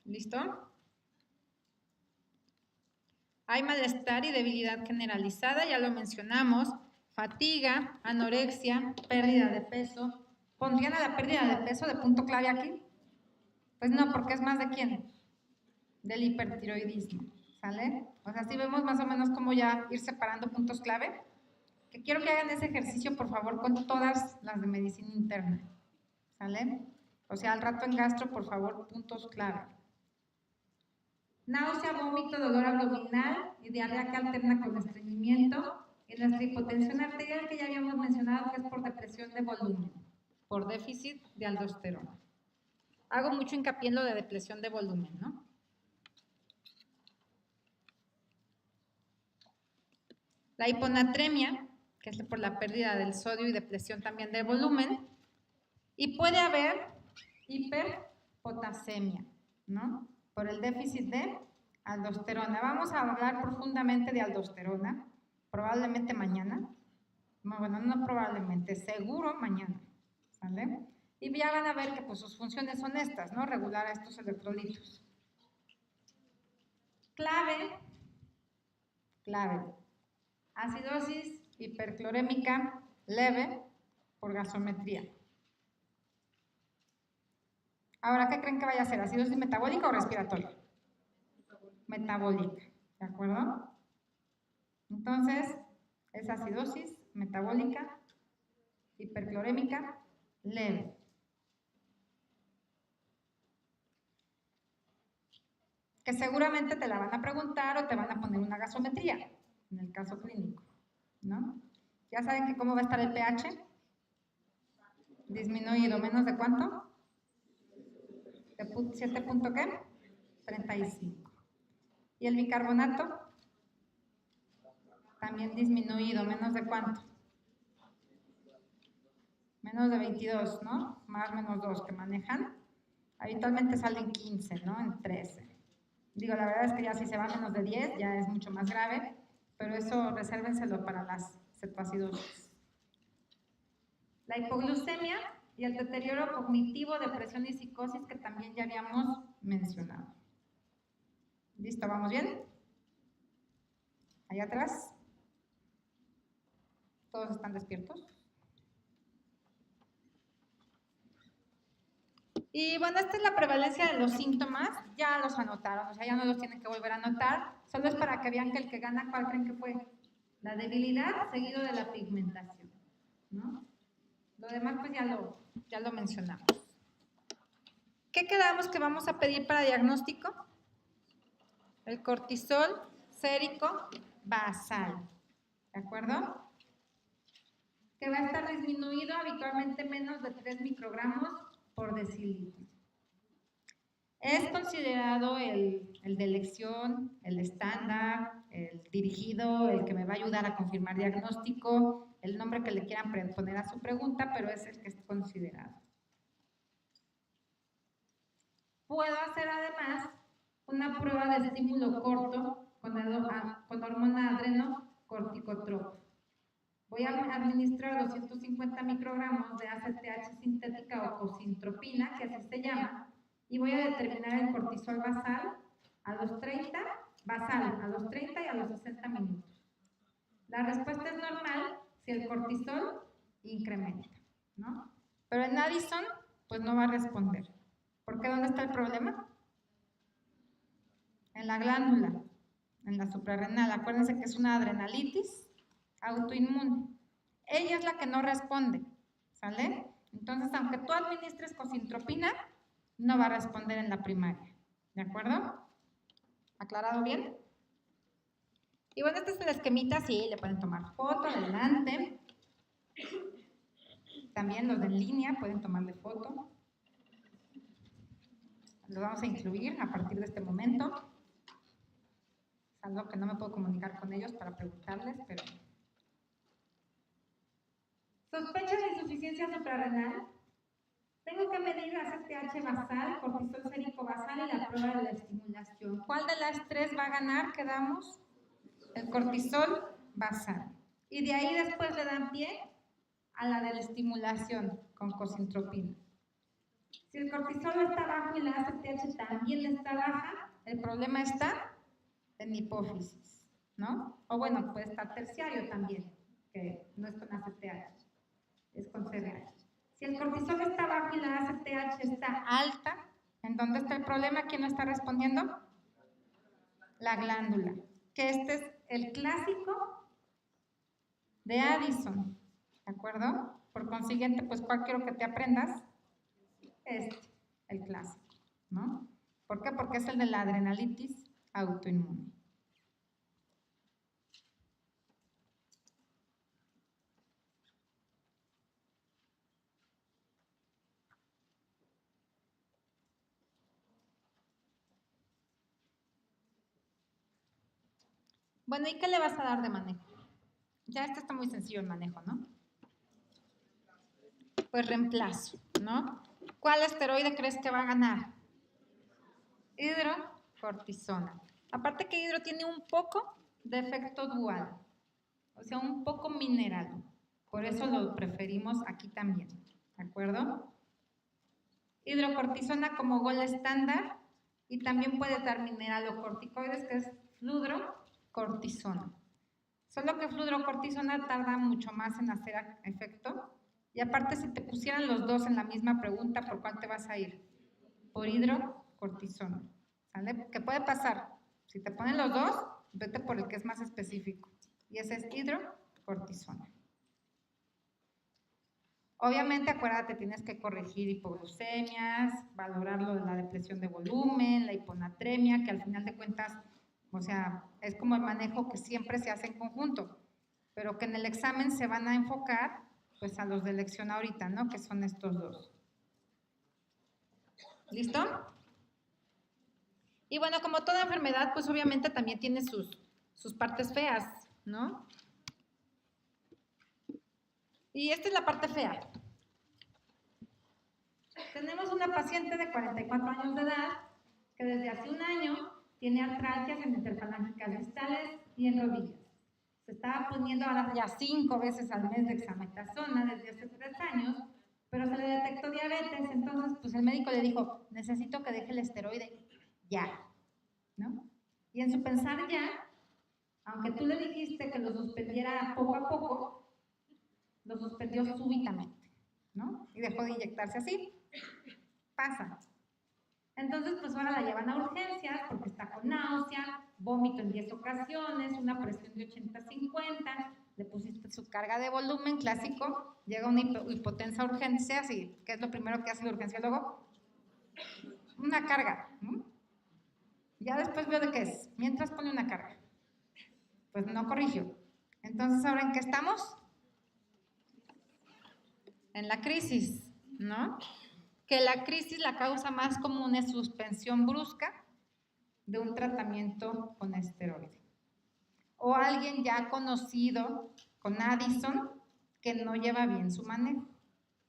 ¿Listo? Hay malestar y debilidad generalizada, ya lo mencionamos, fatiga, anorexia, pérdida de peso. ¿Pondrían a la pérdida de peso de punto clave aquí? Pues no, porque es más de quién? Del hipertiroidismo, ¿sale? O sea, si vemos más o menos cómo ya ir separando puntos clave, que quiero que hagan ese ejercicio, por favor, con todas las de medicina interna, ¿sale? O sea, al rato en gastro, por favor, puntos clave. Náusea, vómito, dolor abdominal y diarrea que alterna con estreñimiento. Y nuestra hipotensión arterial que ya habíamos mencionado que es por depresión de volumen, por déficit de aldosterona. Hago mucho hincapié en lo de depresión de volumen, ¿no? La hiponatremia, que es por la pérdida del sodio y depresión también del volumen. Y puede haber hiperpotasemia, ¿no? Por el déficit de aldosterona. Vamos a hablar profundamente de aldosterona, probablemente mañana. Bueno, no probablemente, seguro mañana, ¿vale? Y ya van a ver que pues, sus funciones son estas, ¿no? Regular a estos electrolitos. Clave, acidosis hiperclorémica leve por gasometría. Ahora, ¿qué creen que vaya a ser? ¿Acidosis metabólica o respiratoria? Metabólica, ¿de acuerdo? Entonces, es acidosis metabólica hiperclorémica leve. Que seguramente te la van a preguntar o te van a poner una gasometría, en el caso clínico, ¿no? Ya saben que cómo va a estar el pH, disminuido, ¿menos de cuánto? ¿De 7 punto qué? 35. ¿Y el bicarbonato? También disminuido, ¿menos de cuánto? Menos de 22, ¿no? Más menos 2 que manejan. Habitualmente salen 15, ¿no? En 13. Digo, la verdad es que ya si se va a menos de 10 ya es mucho más grave, pero eso resérvenselo para las cetoacidosis. La hipoglucemia y el deterioro cognitivo, depresión y psicosis que también ya habíamos mencionado. ¿Listo? ¿Vamos bien? Allá atrás. ¿Todos están despiertos? Y bueno, esta es la prevalencia de los síntomas, ya los anotaron, o sea, ya no los tienen que volver a anotar, solo es para que vean que el que gana, ¿cuál creen que fue? La debilidad seguido de la pigmentación, ¿no? Lo demás pues ya lo mencionamos. ¿Qué quedamos que vamos a pedir para diagnóstico? El cortisol sérico basal, ¿de acuerdo? Que va a estar disminuido habitualmente menos de 3 microgramos por decilitro. Es considerado el de elección, el estándar, el dirigido, el que me va a ayudar a confirmar diagnóstico, el nombre que le quieran poner a su pregunta, pero es el que es considerado. Puedo hacer además una prueba de estímulo corto con hormona adrenocorticotropa. Voy a administrar 250 microgramos de ACTH sintética o cosintropina, que así se llama, y voy a determinar el cortisol basal a los 30, y a los 60 minutos. La respuesta es normal si el cortisol incrementa, ¿no? Pero en Addison, pues no va a responder. ¿Por qué? ¿Dónde está el problema? En la glándula, en la suprarrenal. Acuérdense que es una adrenalitis autoinmune. Ella es la que no responde, ¿sale? Entonces, aunque tú administres cosintropina, no va a responder en la primaria, ¿de acuerdo? ¿Aclarado bien? Y bueno, este es el esquemita, sí, le pueden tomar foto, adelante. También los de en línea pueden tomarle foto. Los vamos a incluir a partir de este momento. Es algo que no me puedo comunicar con ellos para preguntarles, pero... Sospecha de insuficiencia suprarrenal. Tengo que medir ACTH basal, cortisol sérico basal y la prueba de la estimulación. ¿Cuál de las tres va a ganar? Quedamos el cortisol basal. Y de ahí después le dan pie a la de la estimulación con cosintropina. Si el cortisol está bajo y la ACTH también está baja, el problema está en hipófisis, ¿no? O bueno, puede estar terciario también, que no es con ACTH, es con CRH. Si el cortisol está bajo y la ACTH está alta, ¿en dónde está el problema? ¿Quién no está respondiendo? La glándula. Que este es el clásico de Addison, ¿de acuerdo? Por consiguiente, pues, ¿cuál quiero que te aprendas? Este, el clásico, ¿no? ¿Por qué? Porque es el de la adrenalitis autoinmune. Bueno, ¿y qué le vas a dar de manejo? Ya este está muy sencillo el manejo, ¿no? Pues reemplazo, ¿no? ¿Cuál esteroide crees que va a ganar? Hidrocortisona. Aparte que hidro tiene un poco de efecto dual, o sea, un poco mineral. Por eso lo preferimos aquí también, ¿de acuerdo? Hidrocortisona como gol estándar y también puedes dar mineralocorticoides, que es fludrocortisona. Solo que fludrocortisona tarda mucho más en hacer efecto. Y aparte, si te pusieran los dos en la misma pregunta, ¿por cuál te vas a ir? Por hidrocortisona. ¿Sale? ¿Qué puede pasar? Si te ponen los dos, vete por el que es más específico. Y ese es hidrocortisona. Obviamente, acuérdate, tienes que corregir hipoglucemias, valorar lo de la depresión de volumen, la hiponatremia, que al final de cuentas, o sea, es como el manejo que siempre se hace en conjunto, pero que en el examen se van a enfocar, pues, a los de elección ahorita, ¿no? Que son estos dos. ¿Listo? Y bueno, como toda enfermedad, pues obviamente también tiene sus partes feas, ¿no? Y esta es la parte fea. Tenemos una paciente de 44 años de edad que desde hace un año tiene artralgias en interfalángicas distales y en rodillas. Se estaba poniendo ahora ya 5 veces al mes dexametasona desde hace 3 años, pero se le detectó diabetes, entonces pues el médico le dijo, necesito que deje el esteroide ya, ¿no? Y en su pensar ya, aunque tú le dijiste que lo suspendiera poco a poco, lo suspendió súbitamente, ¿no? Y dejó de inyectarse así. Pasa. Entonces, pues ahora la llevan a urgencias porque está con náusea, vómito en 10 ocasiones, una presión de 80-50, le pusiste su carga de volumen clásico, llega una hipotensa urgencia, ¿sí? ¿Qué es lo primero que hace el urgenciólogo? Una carga, ¿no? Ya después veo de qué es, mientras pone una carga. Pues no corrigió. Entonces, ¿ahora en qué estamos? En la crisis, ¿no? Que la crisis, la causa más común es suspensión brusca de un tratamiento con esteroide. O alguien ya conocido con Addison que no lleva bien su manejo,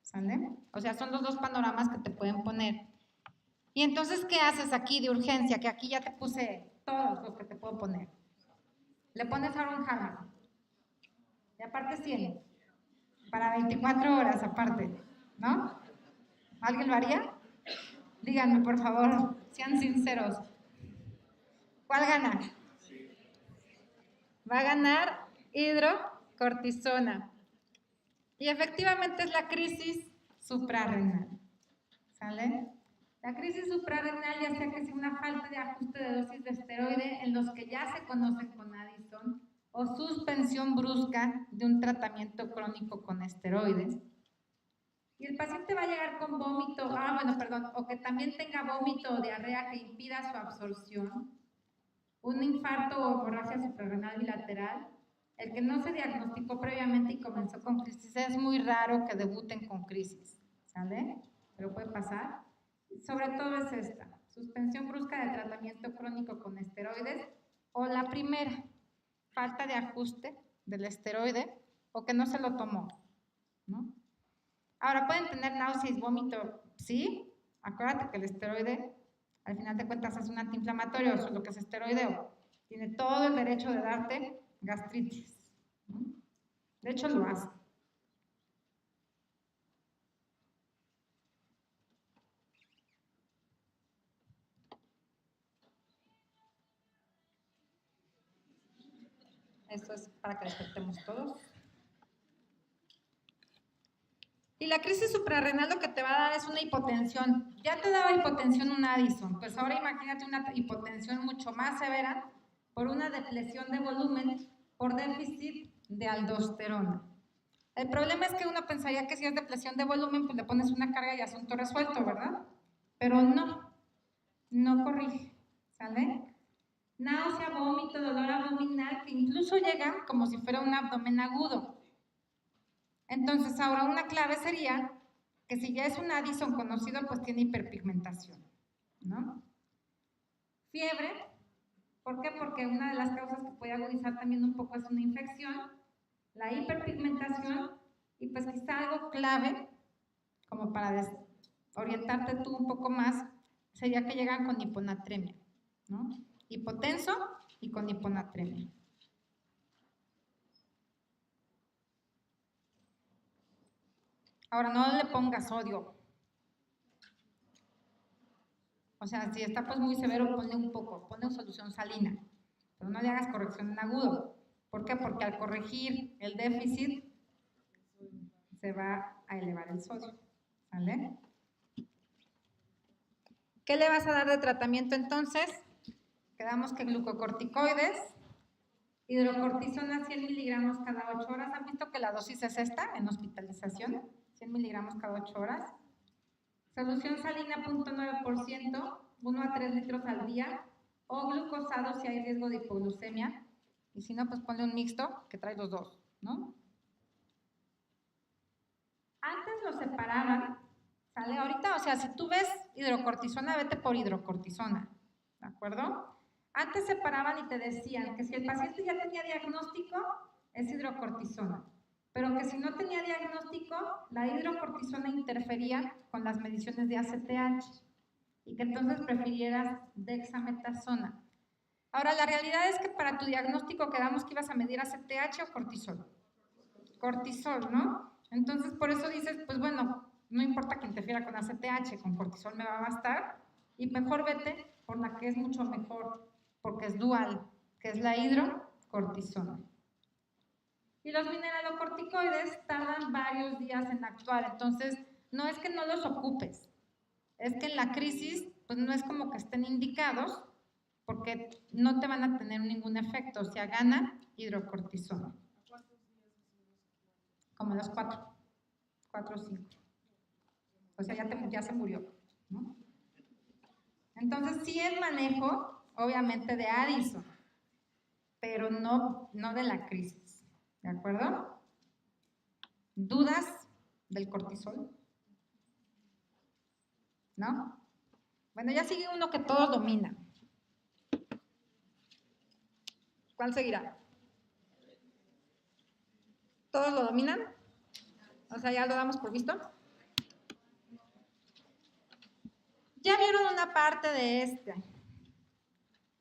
¿sale? O sea, son los dos panoramas que te pueden poner. Y entonces, ¿qué haces aquí de urgencia? Que aquí ya te puse todos los que te puedo poner. Le pones ahora un Harman. Y aparte 100. Para 24 horas aparte, ¿no? ¿Alguien lo haría? Díganme, por favor, sean sinceros. ¿Cuál gana? Va a ganar hidrocortisona. Y efectivamente es la crisis suprarrenal. ¿Sale? La crisis suprarrenal, ya sea que sea una falta de ajuste de dosis de esteroide en los que ya se conocen con Addison, o suspensión brusca de un tratamiento crónico con esteroides. Y el paciente va a llegar con vómito, o que también tenga vómito o diarrea que impida su absorción. un infarto o hemorragia suprarrenal bilateral. El que no se diagnosticó previamente y comenzó con crisis, es muy raro que debuten con crisis, ¿sale? Pero puede pasar. Sobre todo es esta, suspensión brusca de tratamiento crónico con esteroides, o la primera, falta de ajuste del esteroide o que no se lo tomó, ¿no? Ahora, ¿pueden tener náuseas y vómito? Sí, acuérdate que el esteroide, al final de cuentas, es un antiinflamatorio, eso es lo que es esteroideo. Tiene todo el derecho de darte gastritis, ¿no? De hecho, lo hace. Esto es para que despertemos todos. Y la crisis suprarrenal lo que te va a dar es una hipotensión. Ya te daba hipotensión un Addison, pues ahora imagínate una hipotensión mucho más severa por una depresión de volumen por déficit de aldosterona. El problema es que uno pensaría que si es depresión de volumen, pues le pones una carga y asunto resuelto, ¿verdad? Pero no corrige, ¿sale? Náusea, vómito, dolor abdominal, que incluso llega como si fuera un abdomen agudo. Entonces, ahora una clave sería que si ya es un Addison conocido, pues tiene hiperpigmentación, ¿no? Fiebre, ¿por qué? Porque una de las causas que puede agudizar también un poco es una infección, la hiperpigmentación, y pues quizá algo clave, como para orientarte tú un poco más, sería que llegan con hiponatremia, ¿no? Hipotenso y con hiponatremia. Ahora, no le pongas sodio. O sea, si está pues muy severo, ponle un poco, ponle solución salina, pero no le hagas corrección en agudo. ¿Por qué? Porque al corregir el déficit, se va a elevar el sodio, ¿vale? ¿Qué le vas a dar de tratamiento entonces? Quedamos que glucocorticoides, hidrocortisona 100 miligramos cada 8 horas. ¿Han visto que la dosis es esta en hospitalización? 100 miligramos cada 8 horas. Solución salina 0.9%, 1 a 3 litros al día, o glucosado si hay riesgo de hipoglucemia. Y si no, pues ponle un mixto que trae los dos, ¿no? Antes lo separaban, ¿sale? Ahorita, o sea, si tú ves hidrocortisona, vete por hidrocortisona, ¿de acuerdo? Antes separaban y te decían que si el paciente ya tenía diagnóstico, es hidrocortisona, pero que si no tenía diagnóstico, la hidrocortisona interfería con las mediciones de ACTH y que entonces prefirieras dexametasona. Ahora, la realidad es que para tu diagnóstico quedamos que ibas a medir ACTH o cortisol. Cortisol, ¿no? Entonces, por eso dices, pues bueno, no importa que interfiera con ACTH, con cortisol me va a bastar, y mejor vete por la que es mucho mejor, porque es dual, que es la hidrocortisona. Y los mineralocorticoides tardan varios días en actuar, entonces no es que no los ocupes, es que en la crisis, pues no es como que estén indicados, porque no te van a tener ningún efecto, o sea, gana hidrocortisona. Como los 4 o 5. O sea, ya se murió, ¿no? Entonces, sí es manejo, obviamente, de Addison, pero no de la crisis, ¿de acuerdo? ¿Dudas del cortisol? ¿No? Bueno, ya sigue uno que todos dominan. ¿Cuál seguirá? ¿Todos lo dominan? O sea, ya lo damos por visto. Ya vieron una parte de este.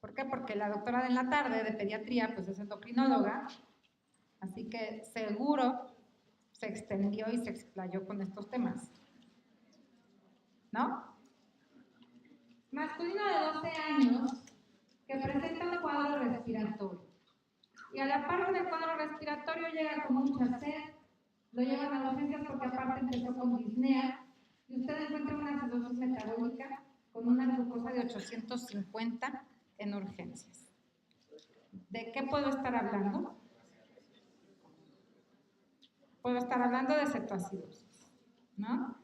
¿Por qué? Porque la doctora de en la tarde de pediatría, pues es endocrinóloga, así que seguro se extendió y se explayó con estos temas. ¿No? Masculino de 12 años que presenta un cuadro respiratorio. Y a la par del cuadro respiratorio llega con mucha sed, lo llevan a urgencias porque aparte empezó con disnea, y usted encuentra una acidosis metabólica con una glucosa de 850 en urgencias. ¿De qué puedo estar hablando? Puedo estar hablando de cetoacidosis, ¿no?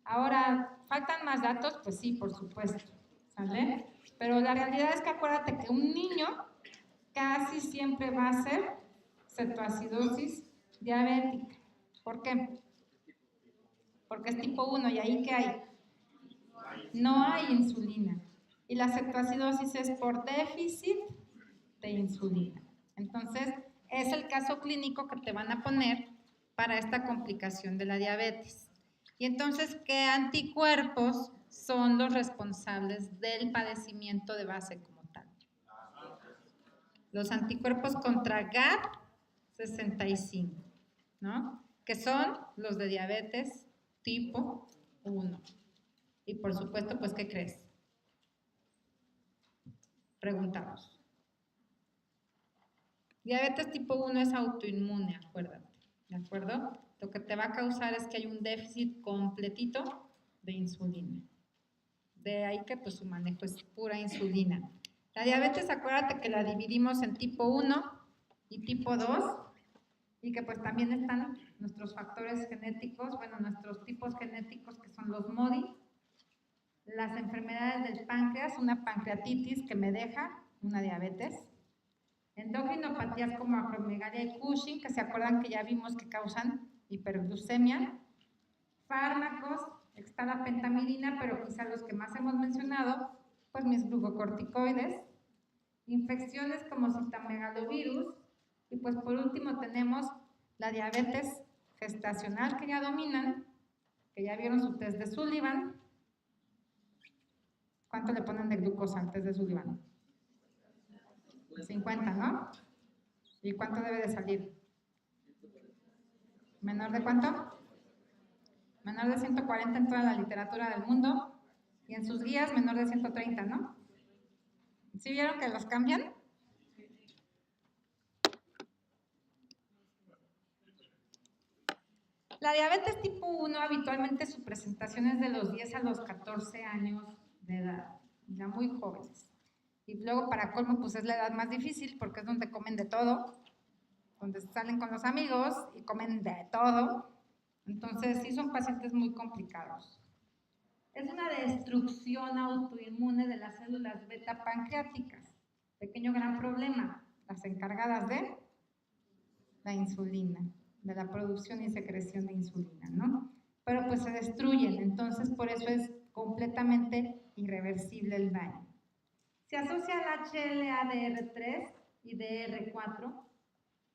Ahora, ¿faltan más datos? Pues sí, por supuesto, ¿sale? Pero la realidad es que acuérdate que un niño casi siempre va a ser cetoacidosis diabética. ¿Por qué? Porque es tipo 1 y ahí ¿qué hay? No hay insulina. Y la cetoacidosis es por déficit de insulina. Entonces, es el caso clínico que te van a poner para esta complicación de la diabetes. Y entonces, ¿qué anticuerpos son los responsables del padecimiento de base como tal? Los anticuerpos contra GAP65, ¿no? Que son los de diabetes tipo 1. Y por supuesto, pues, ¿qué crees? Preguntamos. Diabetes tipo 1 es autoinmune, acuérdate, ¿de acuerdo? Lo que te va a causar es que hay un déficit completito de insulina. De ahí que pues su manejo es pura insulina. La diabetes, acuérdate que la dividimos en tipo 1 y tipo 2 y que pues también están nuestros factores genéticos, bueno, nuestros tipos genéticos que son los MODY, las enfermedades del páncreas, una pancreatitis que me deja una diabetes, endocrinopatías como acromegalia y Cushing, que se acuerdan que ya vimos que causan hiperglucemia, fármacos, está la pentamidina, pero quizá los que más hemos mencionado, pues mis glucocorticoides, infecciones como citomegalovirus, y pues por último tenemos la diabetes gestacional que ya dominan, que ya vieron su test de Sullivan. ¿Cuánto le ponen de glucosa al test de Sullivan? 50, ¿no? ¿Y cuánto debe de salir? ¿Menor de cuánto? Menor de 140 en toda la literatura del mundo y en sus guías menor de 130, ¿no? ¿Sí vieron que los cambian? La diabetes tipo 1 habitualmente su presentación es de los 10 a los 14 años de edad, ya muy jóvenes. Y luego para colmo pues es la edad más difícil porque es donde comen de todo, donde salen con los amigos y comen de todo. Entonces sí son pacientes muy complicados. Es una destrucción autoinmune de las células beta pancreáticas. Pequeño gran problema, las encargadas de la insulina, de la producción y secreción de insulina, ¿no? Pero pues se destruyen, entonces por eso es completamente irreversible el daño. Se asocia al HLA-DR3 y DR4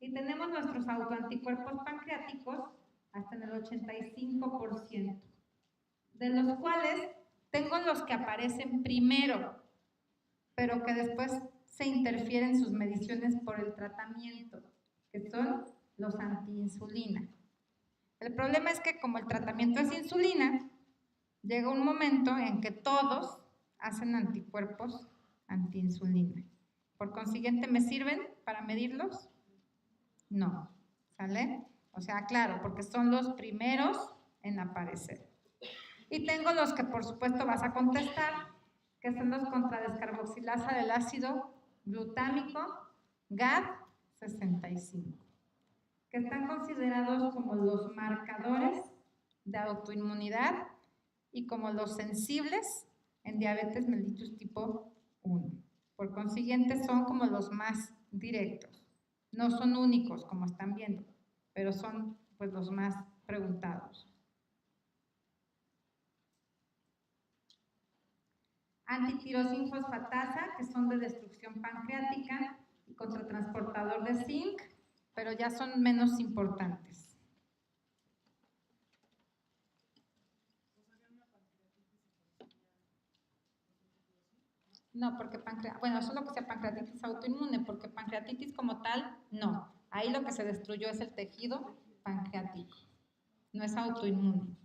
y tenemos nuestros autoanticuerpos pancreáticos hasta en el 85%, de los cuales tengo los que aparecen primero, pero que después se interfieren sus mediciones por el tratamiento, que son los antiinsulina. El problema es que como el tratamiento es insulina, llega un momento en que todos hacen anticuerpos antiinsulina. Por consiguiente, ¿me sirven para medirlos? No, ¿sale? O sea, claro, porque son los primeros en aparecer. Y tengo los que por supuesto vas a contestar, que son los contradescarboxilasa del ácido glutámico GAD65, que están considerados como los marcadores de autoinmunidad y como los sensibles en diabetes mellitus tipo 1. Por consiguiente, son como los más directos. No son únicos, como están viendo, pero son pues los más preguntados. Antitirosin fosfatasa, que son de destrucción pancreática y contratransportador de zinc, pero ya son menos importantes. No, porque bueno, solo que sea pancreatitis autoinmune, porque pancreatitis como tal, no. Ahí lo que se destruyó es el tejido pancreático, no es autoinmune.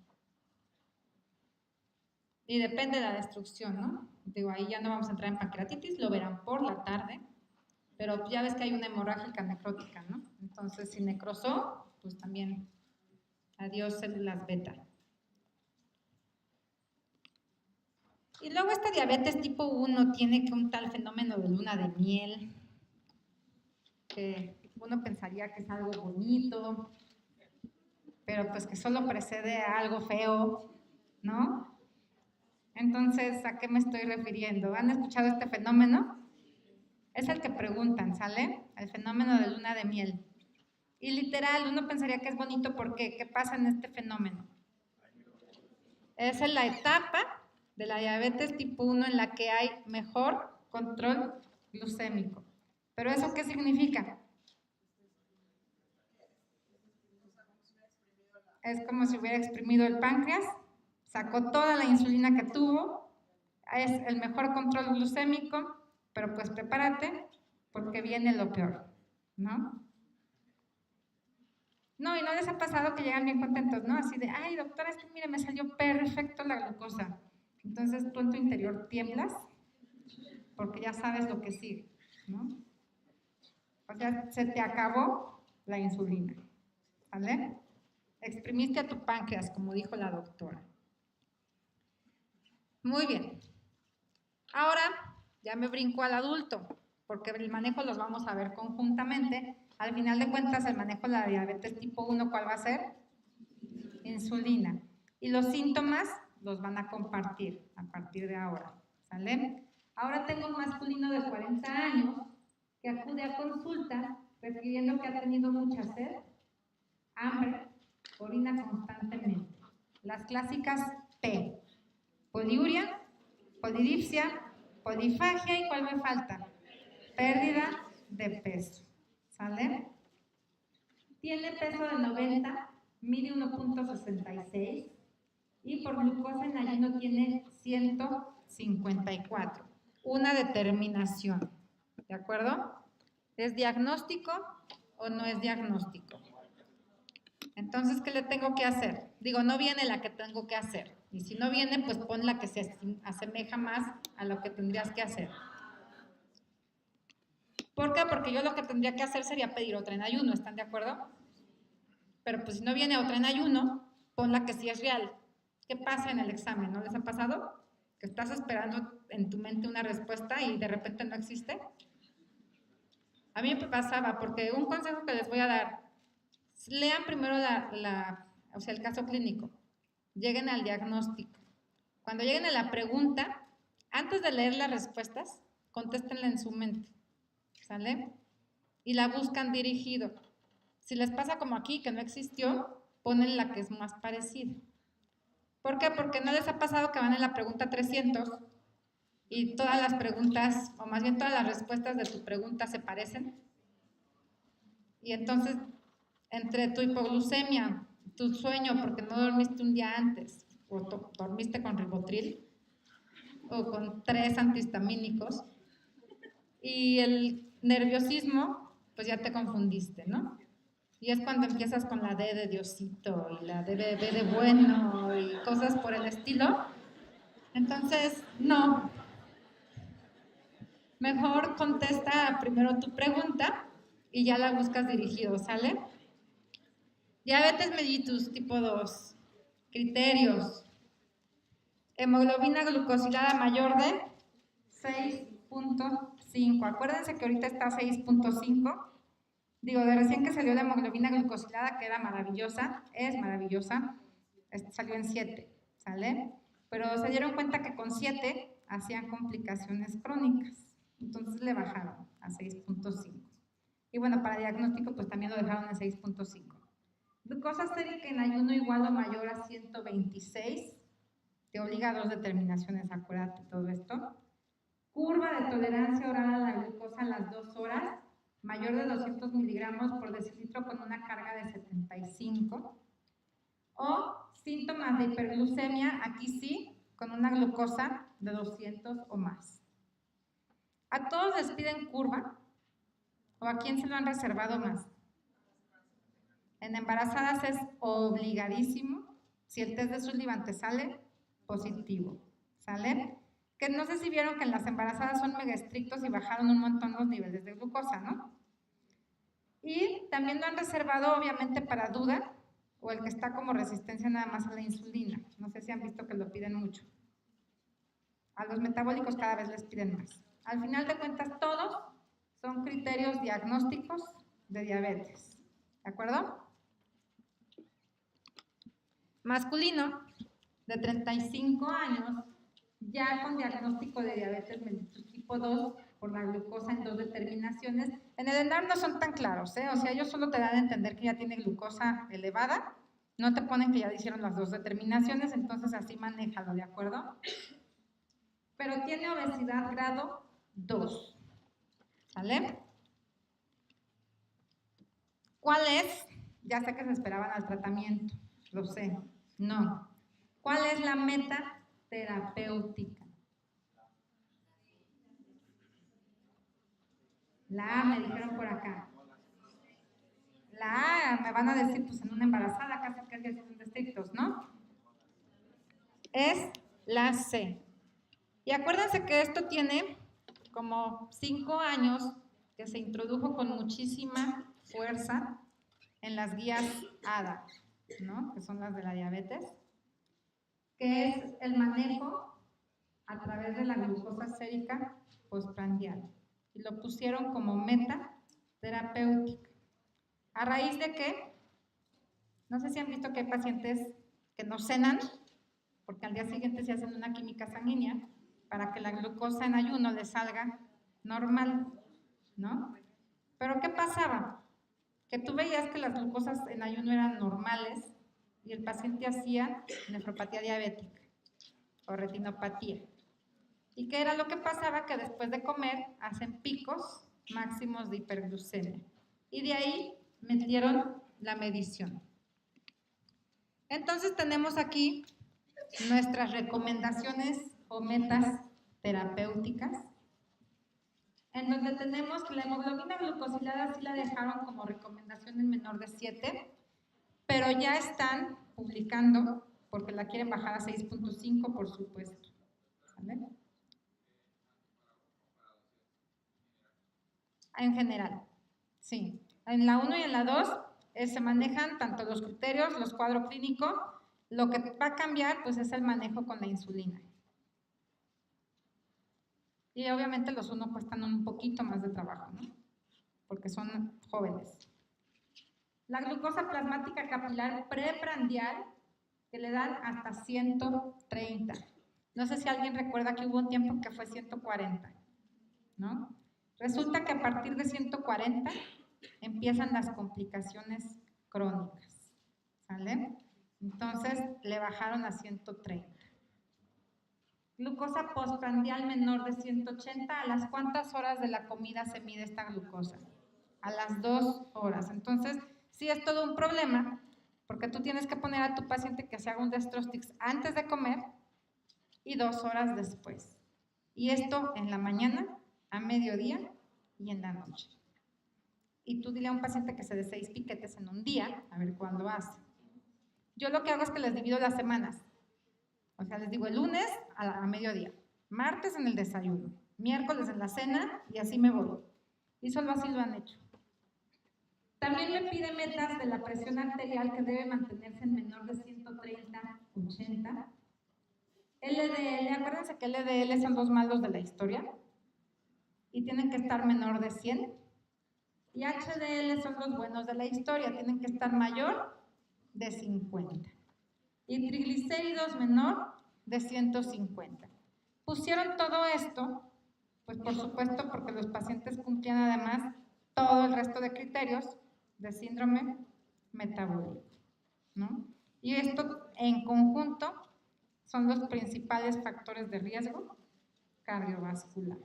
Y depende de la destrucción, ¿no? Digo, ahí ya no vamos a entrar en pancreatitis, lo verán por la tarde, pero ya ves que hay una hemorrágica necrótica, ¿no? Entonces, si necrosó, pues también adiós células beta. Y luego esta diabetes tipo 1 tiene que un tal fenómeno de luna de miel, que uno pensaría que es algo bonito, pero pues que solo precede a algo feo, ¿no? Entonces, ¿a qué me estoy refiriendo? ¿Han escuchado este fenómeno? Es el que preguntan, ¿sale? El fenómeno de luna de miel. Y literal, uno pensaría que es bonito porque ¿qué pasa en este fenómeno? Es en la etapa de la diabetes tipo 1 en la que hay mejor control glucémico. ¿Pero eso qué significa? Es como si hubiera exprimido el páncreas, sacó toda la insulina que tuvo, es el mejor control glucémico, pero pues prepárate porque viene lo peor, ¿no? No, y no les ha pasado que llegan bien contentos, ¿no? Así de, ay, doctora, es que mire, me salió perfecto la glucosa. Entonces tú en tu interior tiemblas porque ya sabes lo que sigue, ¿no? O sea, se te acabó la insulina, ¿vale? Exprimiste a tu páncreas, como dijo la doctora. Muy bien. Ahora ya me brinco al adulto, porque el manejo los vamos a ver conjuntamente. Al final de cuentas, el manejo de la diabetes tipo 1, ¿cuál va a ser? Insulina. Y los síntomas los van a compartir a partir de ahora, ¿sale? Ahora tengo un masculino de 40 años que acude a consulta refiriendo que ha tenido mucha sed, hambre, orina constantemente. Las clásicas P, poliuria, polidipsia, polifagia y ¿cuál me falta? Pérdida de peso, ¿sale? Tiene peso de 90, mide 1.66 y por glucosa en ayuno tiene 154. Una determinación, ¿de acuerdo? ¿Es diagnóstico o no es diagnóstico? Entonces, ¿qué le tengo que hacer? Digo, no viene la que tengo que hacer. Y si no viene, pues pon la que se asemeja más a lo que tendrías que hacer. ¿Por qué? Porque yo lo que tendría que hacer sería pedir otra en ayuno, ¿están de acuerdo? Pero pues si no viene otra en ayuno, pon la que sí es real. ¿Qué pasa en el examen? ¿No les ha pasado? Que estás esperando en tu mente una respuesta y de repente no existe. A mí me pasaba, porque un consejo que les voy a dar, lean primero el caso clínico, lleguen al diagnóstico. Cuando lleguen a la pregunta, antes de leer las respuestas, contéstenla en su mente, ¿sale? Y la buscan dirigido. Si les pasa como aquí, que no existió, ponen la que es más parecida. ¿Por qué? Porque no les ha pasado que van en la pregunta 300 y todas las preguntas, o más bien todas las respuestas de tu pregunta se parecen. Y entonces, entre tu hipoglucemia, tu sueño porque no dormiste un día antes, o dormiste con ribotril, o con 3 antihistamínicos, y el nerviosismo, pues ya te confundiste, ¿no? Y es cuando empiezas con la D de Diosito y la D de bueno y cosas por el estilo. Entonces, no. Mejor contesta primero tu pregunta y ya la buscas dirigido, ¿sale? Diabetes mellitus tipo 2. Criterios. Hemoglobina glucosilada mayor de 6.5. Acuérdense que ahorita está 6.5. Digo, de recién que salió la hemoglobina glucosilada, que era maravillosa, es maravillosa, salió en 7, ¿sale? Pero se dieron cuenta que con 7 hacían complicaciones crónicas, entonces le bajaron a 6.5. Y bueno, para diagnóstico pues también lo dejaron en 6.5. Glucosa sérica en ayuno igual o mayor a 126, te obliga a 2 determinaciones, acuérdate todo esto. Curva de tolerancia oral a la glucosa a las 2 horas, mayor de 200 miligramos por decilitro con una carga de 75. O síntomas de hiperglucemia, aquí sí, con una glucosa de 200 o más. ¿A todos les piden curva? ¿O a quién se lo han reservado más? En embarazadas es obligadísimo. Si el test de Sullivan te sale positivo, ¿sale? Que no sé si vieron que en las embarazadas son mega estrictos y bajaron un montón los niveles de glucosa, ¿no? Y también lo han reservado obviamente para duda o el que está como resistencia nada más a la insulina. No sé si han visto que lo piden mucho. A los metabólicos cada vez les piden más. Al final de cuentas todos son criterios diagnósticos de diabetes. ¿De acuerdo? Masculino de 35 años ya con diagnóstico de diabetes mellitus tipo 2 por la glucosa en 2 determinaciones. En el ENAR no son tan claros, ¿eh? O sea, ellos solo te dan a entender que ya tiene glucosa elevada, no te ponen que ya hicieron las 2 determinaciones, entonces así manéjalo, ¿de acuerdo? Pero tiene obesidad grado 2, ¿sale? ¿Cuál es? Ya sé que se esperaban al tratamiento, lo sé, no. ¿Cuál es la meta terapéutica? La A me dijeron por acá. La A me van a decir, pues en una embarazada, casi que son estrictos, ¿no? Es la C. Y acuérdense que esto tiene como 5 años que se introdujo con muchísima fuerza en las guías ADA, ¿no? Que son las de la diabetes, que es el manejo a través de la glucosa sérica postprandial. Y lo pusieron como meta terapéutica. ¿A raíz de qué? No sé si han visto que hay pacientes que no cenan, porque al día siguiente se hacen una química sanguínea para que la glucosa en ayuno les salga normal, ¿no? Pero ¿qué pasaba? Que tú veías que las glucosas en ayuno eran normales y el paciente hacía nefropatía diabética o retinopatía. ¿Y qué era lo que pasaba? Que después de comer hacen picos máximos de hiperglucemia. Y de ahí metieron la medición. Entonces tenemos aquí nuestras recomendaciones o metas terapéuticas, en donde tenemos que la hemoglobina glucosilada sí la dejaron como recomendación en menor de 7, pero ya están publicando, porque la quieren bajar a 6.5, por supuesto. ¿Vale? En general, sí. En la 1 y en la 2 se manejan tanto los criterios, los cuadros clínicos. Lo que va a cambiar pues es el manejo con la insulina. Y obviamente los 1 cuestan un poquito más de trabajo, ¿no? Porque son jóvenes. La glucosa plasmática capilar preprandial, que le dan hasta 130. No sé si alguien recuerda que hubo un tiempo que fue 140, ¿no? Resulta que a partir de 140 empiezan las complicaciones crónicas, ¿sale? Entonces le bajaron a 130. Glucosa postprandial menor de 180, ¿a las cuántas horas de la comida se mide esta glucosa? A las 2 horas. Entonces, sí es todo un problema, porque tú tienes que poner a tu paciente que se haga un dextrostix antes de comer y 2 horas después. Y esto en la mañana, a mediodía y en la noche. Y tú dile a un paciente que se dé 6 piquetes en un día, a ver cuándo hace. Yo lo que hago es que les divido las semanas. O sea, les digo el lunes a mediodía, martes en el desayuno, miércoles en la cena y así me voy. Y solo así lo han hecho. También me pide metas de la presión arterial que debe mantenerse en menor de 130/80. LDL, acuérdense que LDL son los malos de la historia y tienen que estar menor de 100. Y HDL son los buenos de la historia, tienen que estar mayor de 50. Y triglicéridos menor de 150. Pusieron todo esto, pues por supuesto porque los pacientes cumplían además todo el resto de criterios de síndrome metabólico, ¿no? Y esto en conjunto son los principales factores de riesgo cardiovascular.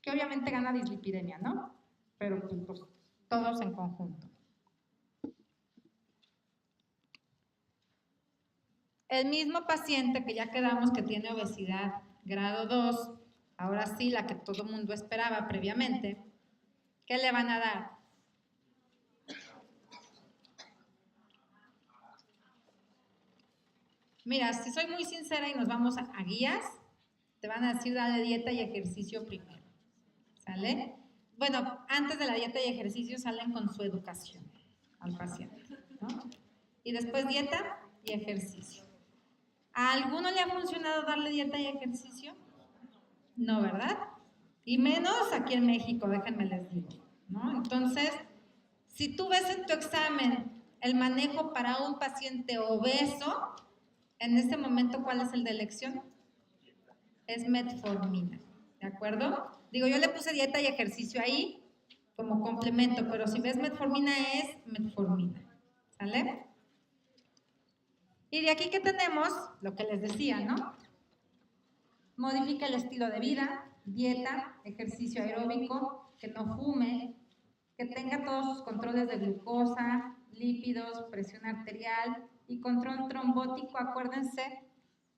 Que obviamente gana dislipidemia, ¿no? Pero pues todos en conjunto. El mismo paciente que ya quedamos que tiene obesidad grado 2, ahora sí la que todo el mundo esperaba previamente, ¿qué le van a dar? Mira, si soy muy sincera y nos vamos a guías, te van a decir dale dieta y ejercicio primero, ¿sale? Bueno, antes de la dieta y ejercicio salen con su educación al paciente, ¿no? Y después dieta y ejercicio. ¿A alguno le ha funcionado darle dieta y ejercicio? No, ¿verdad? Y menos aquí en México, déjenme les digo, ¿no? Entonces, si tú ves en tu examen el manejo para un paciente obeso, en este momento, ¿cuál es el de elección? es metformina, ¿de acuerdo? Digo, yo le puse dieta y ejercicio ahí como complemento, pero si ves metformina es metformina, ¿sale? Y de aquí que tenemos, lo que les decía, ¿no? Modifica el estilo de vida, dieta, ejercicio aeróbico, que no fume, que tenga todos sus controles de glucosa, lípidos, presión arterial y control trombótico. Acuérdense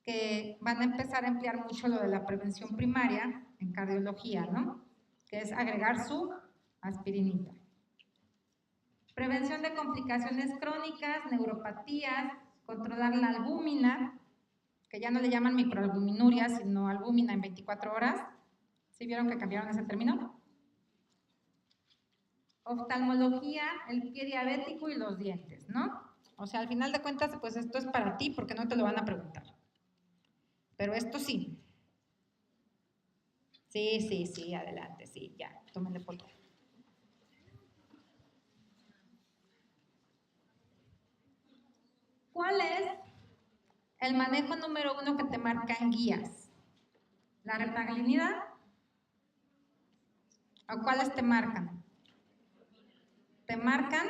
que van a empezar a emplear mucho lo de la prevención primaria en cardiología, ¿no? Que es agregar su aspirinita. Prevención de complicaciones crónicas, neuropatías, controlar la albúmina, que ya no le llaman microalbuminuria, sino albúmina en 24 horas. ¿Sí vieron que cambiaron ese término? Oftalmología, el pie diabético y los dientes, ¿no? O sea, al final de cuentas, pues esto es para ti porque no te lo van a preguntar. Pero esto sí. Sí, adelante, sí, ya, tómenle foto. ¿Cuál es el manejo número 1 que te marcan guías? ¿La retaglinida? ¿O cuáles te marcan? Te marcan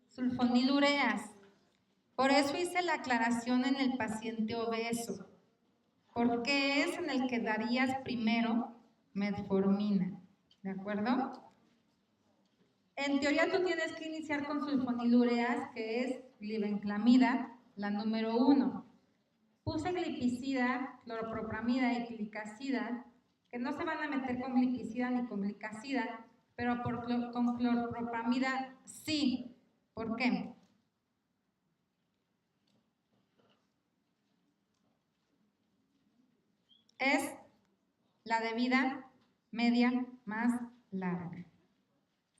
sulfonilureas. Por eso hice la aclaración en el paciente obeso, porque es en el que darías primero metformina, ¿de acuerdo? En teoría tú tienes que iniciar con sulfonilureas, que es glibenclamida, la número 1. Puse glipicida, cloropropamida y glicacida, que no se van a meter con glipicida ni con glicacida, pero con cloropropamida sí. ¿Por qué? Es la de vida media más larga,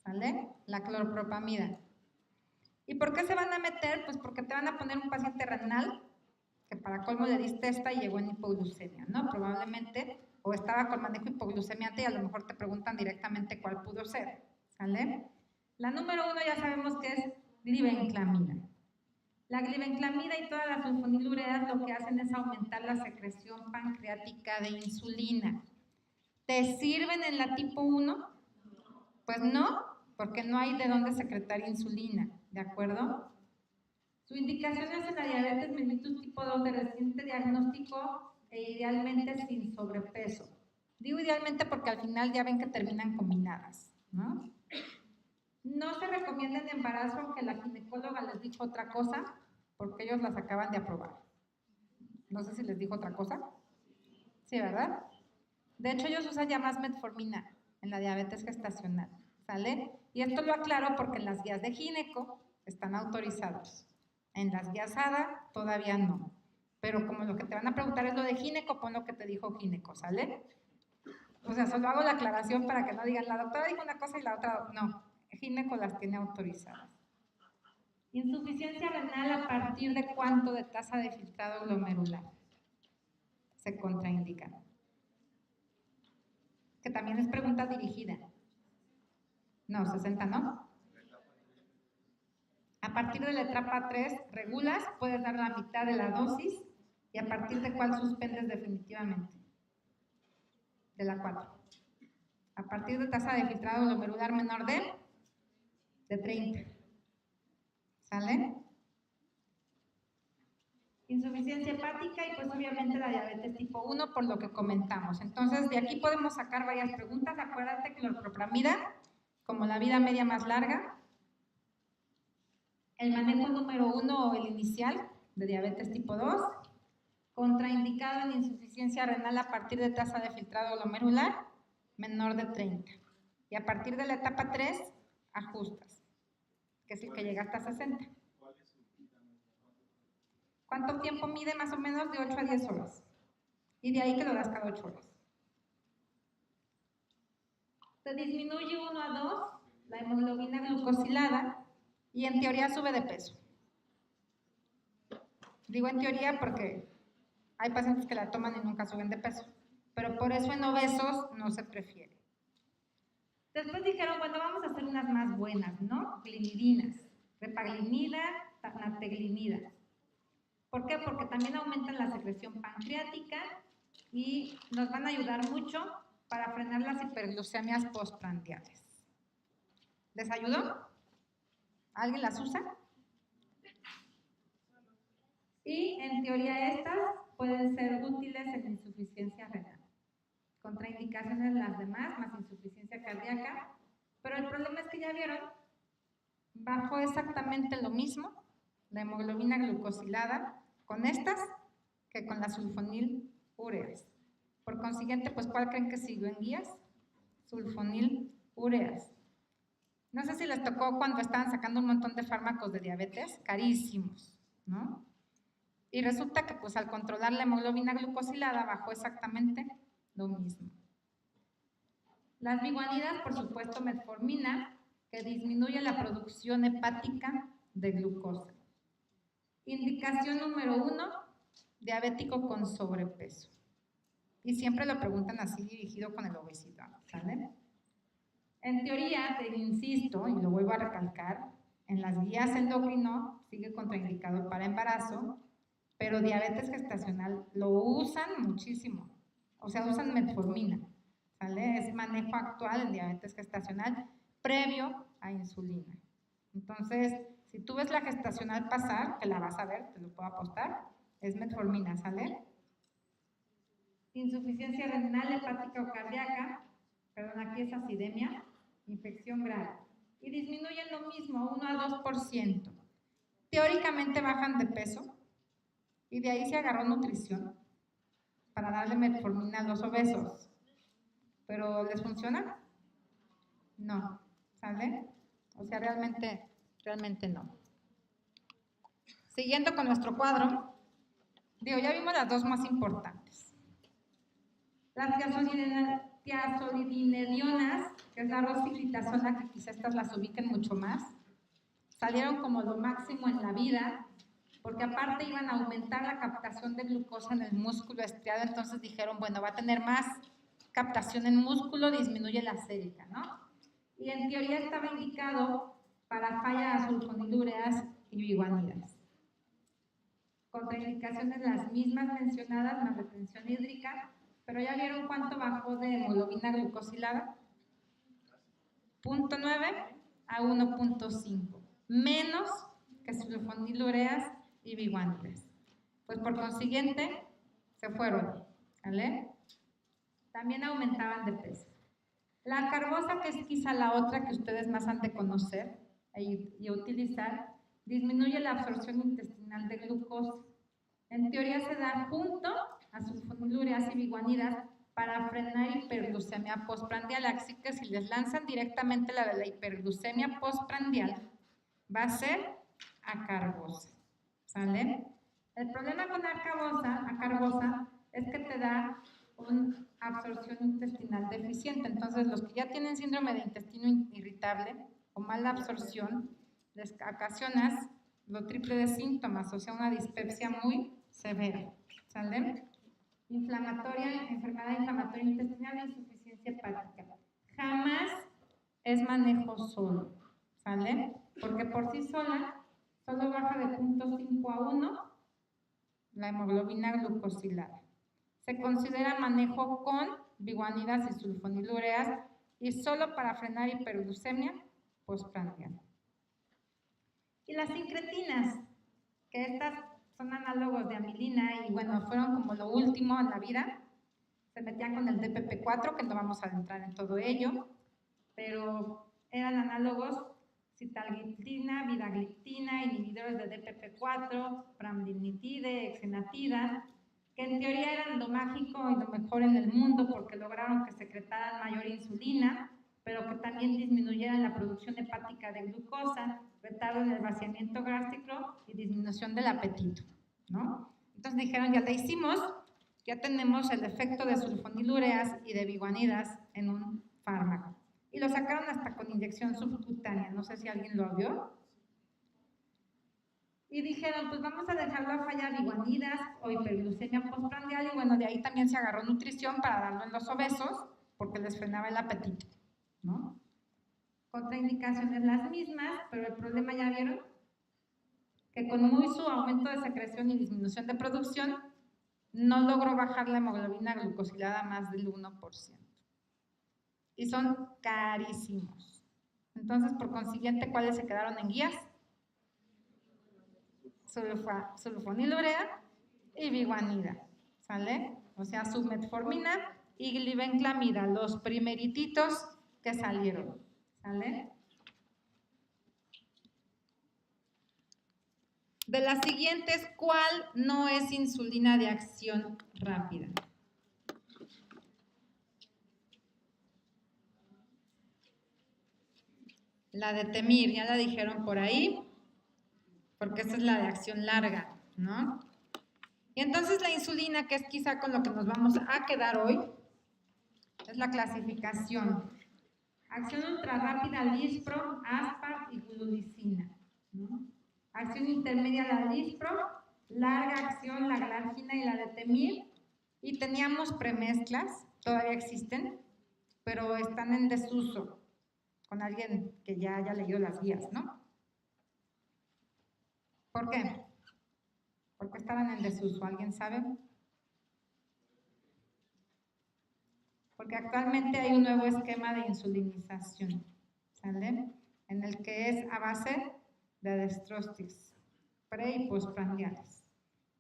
¿sale? La cloropropamida. ¿Y por qué se van a meter? Pues porque te van a poner un paciente renal que para colmo le diste esta y llegó en hipoglucemia, ¿no? Probablemente, o estaba con manejo hipoglucemiante y a lo mejor te preguntan directamente cuál pudo ser, ¿sale? La número 1 ya sabemos que es glibenclamida. La glibenclamida y todas las sulfonilureas lo que hacen es aumentar la secreción pancreática de insulina. ¿Te sirven en la tipo 1? Pues no, porque no hay de dónde secretar insulina, ¿de acuerdo? Su indicación es en la diabetes mellitus tipo 2 de reciente diagnóstico e idealmente sin sobrepeso. Digo idealmente porque al final ya ven que terminan combinadas, ¿no? No se recomienda en embarazo, aunque la ginecóloga les dijo otra cosa, porque ellos las acaban de aprobar. No sé si les dijo otra cosa. Sí, ¿verdad? De hecho, ellos usan ya más metformina en la diabetes gestacional, ¿sale? Y esto lo aclaro porque en las guías de gineco están autorizados. En las guías ADA todavía no. Pero como lo que te van a preguntar es lo de gineco, pon lo que te dijo gineco, ¿sale? O sea, solo hago la aclaración para que no digan, la doctora dijo una cosa y la otra no. Gineco las tiene autorizadas. Insuficiencia renal a partir de cuánto de tasa de filtrado glomerular se contraindica. Que también es pregunta dirigida. No, 60 no. A partir de la etapa 3 regulas, puedes dar la mitad de la dosis y a partir de cuál suspendes definitivamente. De la 4. A partir de tasa de filtrado glomerular menor de 30. ¿Sale? Insuficiencia hepática y pues obviamente la diabetes tipo 1 por lo que comentamos. Entonces de aquí podemos sacar varias preguntas. Acuérdate que cloropropamida, como la vida media más larga, el manejo número 1 o el inicial de diabetes tipo 2, contraindicado en insuficiencia renal a partir de tasa de filtrado glomerular menor de 30. Y a partir de la etapa 3, ajustas, que es el que llega hasta 60. ¿Cuánto tiempo mide? Más o menos de 8 a 10 horas. Y de ahí que lo das cada 8 horas. Se disminuye 1 a 2 la hemoglobina glucosilada y en teoría sube de peso. Digo en teoría porque hay pacientes que la toman y nunca suben de peso, pero por eso en obesos no se prefiere. Después dijeron, bueno, vamos a hacer unas más buenas, ¿no? Glimidinas, repaglinida, nateglinida. ¿Por qué? Porque también aumentan la secreción pancreática y nos van a ayudar mucho para frenar las hiperglucemias postprandiales. ¿Les ayudó? ¿Alguien las usa? Y en teoría estas pueden ser útiles en insuficiencia renal. Contraindicaciones las demás, más insuficiencia cardíaca, pero el problema es que ya vieron, bajó exactamente lo mismo la hemoglobina glucosilada con estas que con la sulfonilureas. Por consiguiente, pues, ¿cuál creen que siguió en guías? Sulfonilureas. No sé si les tocó cuando estaban sacando un montón de fármacos de diabetes, carísimos, ¿no? Y resulta que, pues, al controlar la hemoglobina glucosilada bajó exactamente lo mismo. Las biguanidas, por supuesto, metformina, que disminuye la producción hepática de glucosa. Indicación número 1, diabético con sobrepeso. Y siempre lo preguntan así, dirigido con el obesidad, ¿sale? En teoría, te insisto, y lo vuelvo a recalcar, en las guías endocrino sigue contraindicado para embarazo, pero diabetes gestacional lo usan muchísimo. O sea, usan metformina, ¿sale? Es manejo actual en diabetes gestacional previo a insulina. Entonces, si tú ves la gestacional pasar, que la vas a ver, te lo puedo apostar, es metformina, ¿sale? Insuficiencia renal, hepática o cardíaca, perdón, aquí es acidemia, infección grave. Y disminuyen lo mismo, 1 a 2%. Teóricamente bajan de peso y de ahí se agarró nutrición para darle metformina a los obesos. ¿Pero les funciona? No, ¿sale? O sea, realmente no. Siguiendo con nuestro cuadro, digo, ya vimos las dos más importantes. Las tiazolidinedionas, que es la rosiflitazona, que quizás estas las ubiquen mucho más, salieron como lo máximo en la vida, porque aparte iban a aumentar la captación de glucosa en el músculo estriado, entonces dijeron, bueno, va a tener más captación en músculo, disminuye la sérica, ¿no? Y en teoría estaba indicado para falla a sulfonilureas y biguanidas. Contraindicaciones las mismas mencionadas, más retención hídrica, pero ya vieron cuánto bajó de hemoglobina glucosilada, 0.9 a 1.5, menos que sulfonilureas y biguanidas. Pues por consiguiente, se fueron, ¿vale? También aumentaban de peso. La carbosa, que es quizá la otra que ustedes más han de conocer y utilizar, disminuye la absorción intestinal de glucosa. En teoría se da junto a sulfonilureas y biguanidas para frenar hiperglucemia postprandial. Así que si les lanzan directamente la de la hiperglucemia postprandial, va a ser acarbosa, ¿sale? El problema con acarbosa es que te da una absorción intestinal deficiente. Entonces, los que ya tienen síndrome de intestino irritable o mala absorción, les ocasionas lo triple de síntomas, o sea, una dispepsia muy severa, ¿sale? Inflamatoria, enfermedad inflamatoria intestinal e insuficiencia hepática. Jamás es manejo solo, ¿sale? Porque por sí sola solo baja de 0.5 a 1 la hemoglobina glucosilada. Se considera manejo con biguanidas y sulfonilureas y solo para frenar hiperglucemia postprandial. Y las incretinas, que estas son análogos de amilina y bueno, fueron como lo último en la vida. Se metían con el DPP4, que no vamos a entrar en todo ello, pero eran análogos citalgliptina, vidagliptina, inhibidores de DPP4, pramlintide, exenatida, que en teoría eran lo mágico y lo mejor en el mundo porque lograron que secretaran mayor insulina, pero que también disminuyeran la producción hepática de glucosa, retardo en el vaciamiento gástrico y disminución del apetito, ¿no? Entonces dijeron, ya la hicimos, ya tenemos el efecto de sulfonilureas y de biguanidas en un fármaco. Y lo sacaron hasta con inyección subcutánea, no sé si alguien lo vio. Y dijeron, pues vamos a dejarlo a falla biguanidas o hiperglucemia postprandial, y bueno, de ahí también se agarró nutrición para darlo en los obesos, porque les frenaba el apetito, ¿no? Contraindicaciones las mismas, pero el problema ya vieron, que con muy su aumento de secreción y disminución de producción, no logró bajar la hemoglobina glucosilada más del 1%. Y son carísimos. Entonces, por consiguiente, ¿cuáles se quedaron en guías? Sulfonilurea y biguanida, ¿sale? O sea, submetformina y glibenclamida, los primerititos que salieron, ¿sale? De las siguientes, ¿cuál no es insulina de acción rápida? La de Temir, ya la dijeron por ahí, porque esta es la de acción larga, ¿no? Y entonces la insulina, que es quizá con lo que nos vamos a quedar hoy, es la clasificación. Acción ultrarrápida, Lispro, Aspart y Glulicina, ¿no? Acción intermedia, la Lispro, larga acción, la Glargina y la de Temir. Y teníamos premezclas, todavía existen, pero están en desuso, con alguien que ya haya leído las guías, ¿no? ¿Por qué? ¿Por qué estaban en desuso? ¿Alguien sabe? Porque actualmente hay un nuevo esquema de insulinización, ¿sale? En el que es a base de dextrostis, pre y postprandiales.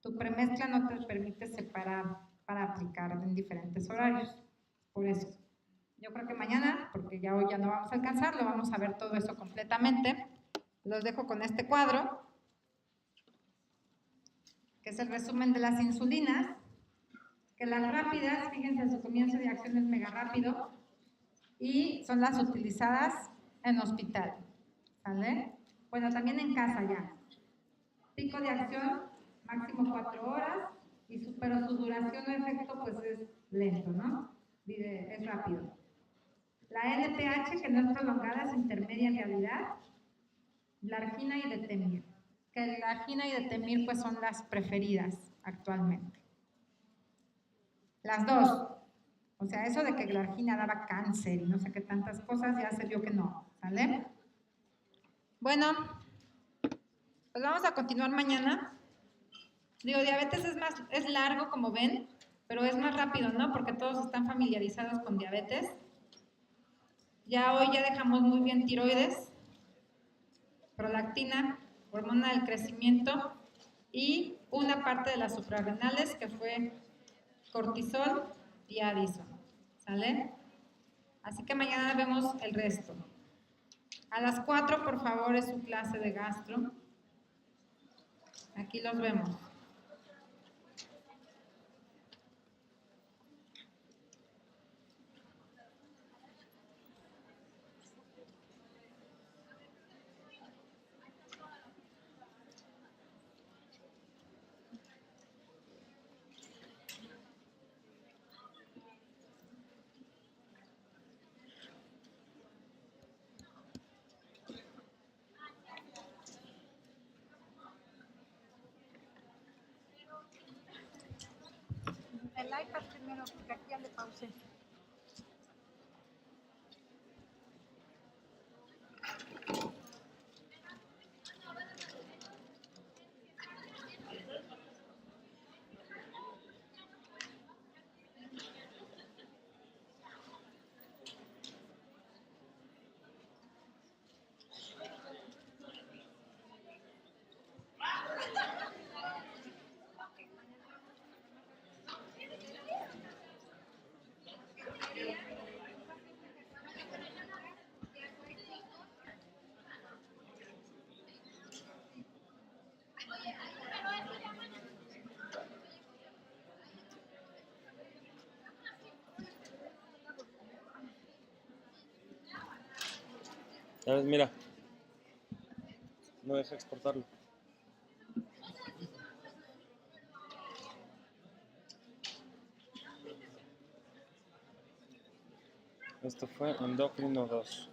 Tu premezcla no te permite separar para aplicar en diferentes horarios, por eso. Yo creo que mañana, porque ya hoy ya no vamos a alcanzar, lo vamos a ver todo eso completamente. Los dejo con este cuadro, que es el resumen de las insulinas, que las rápidas, fíjense, su comienzo de acción es mega rápido, y son las utilizadas en hospital, ¿sale? Bueno, también en casa ya. Pico de acción, máximo 4 horas, pero su duración o efecto pues es lento, ¿no? Es rápido. La NPH, que no es prolongada, es intermedia en realidad. Glargina y Detemir. Que Glargina y Detemir pues son las preferidas actualmente. Las dos. O sea, eso de que Glargina daba cáncer y no sé qué tantas cosas, ya se vio que no, ¿sale? Bueno, pues vamos a continuar mañana. Digo, diabetes es largo, como ven, pero es más rápido, ¿no? Porque todos están familiarizados con diabetes. Ya hoy ya dejamos muy bien tiroides, prolactina, hormona del crecimiento y una parte de las suprarrenales que fue cortisol y Addison, ¿sale? Así que mañana vemos el resto. A las 4, por favor, es su clase de gastro. Aquí los vemos. El iPad primero, porque aquí ya le pausé. ¿Sabes? Mira, no deja exportarlo. Esto fue Endocrino 2.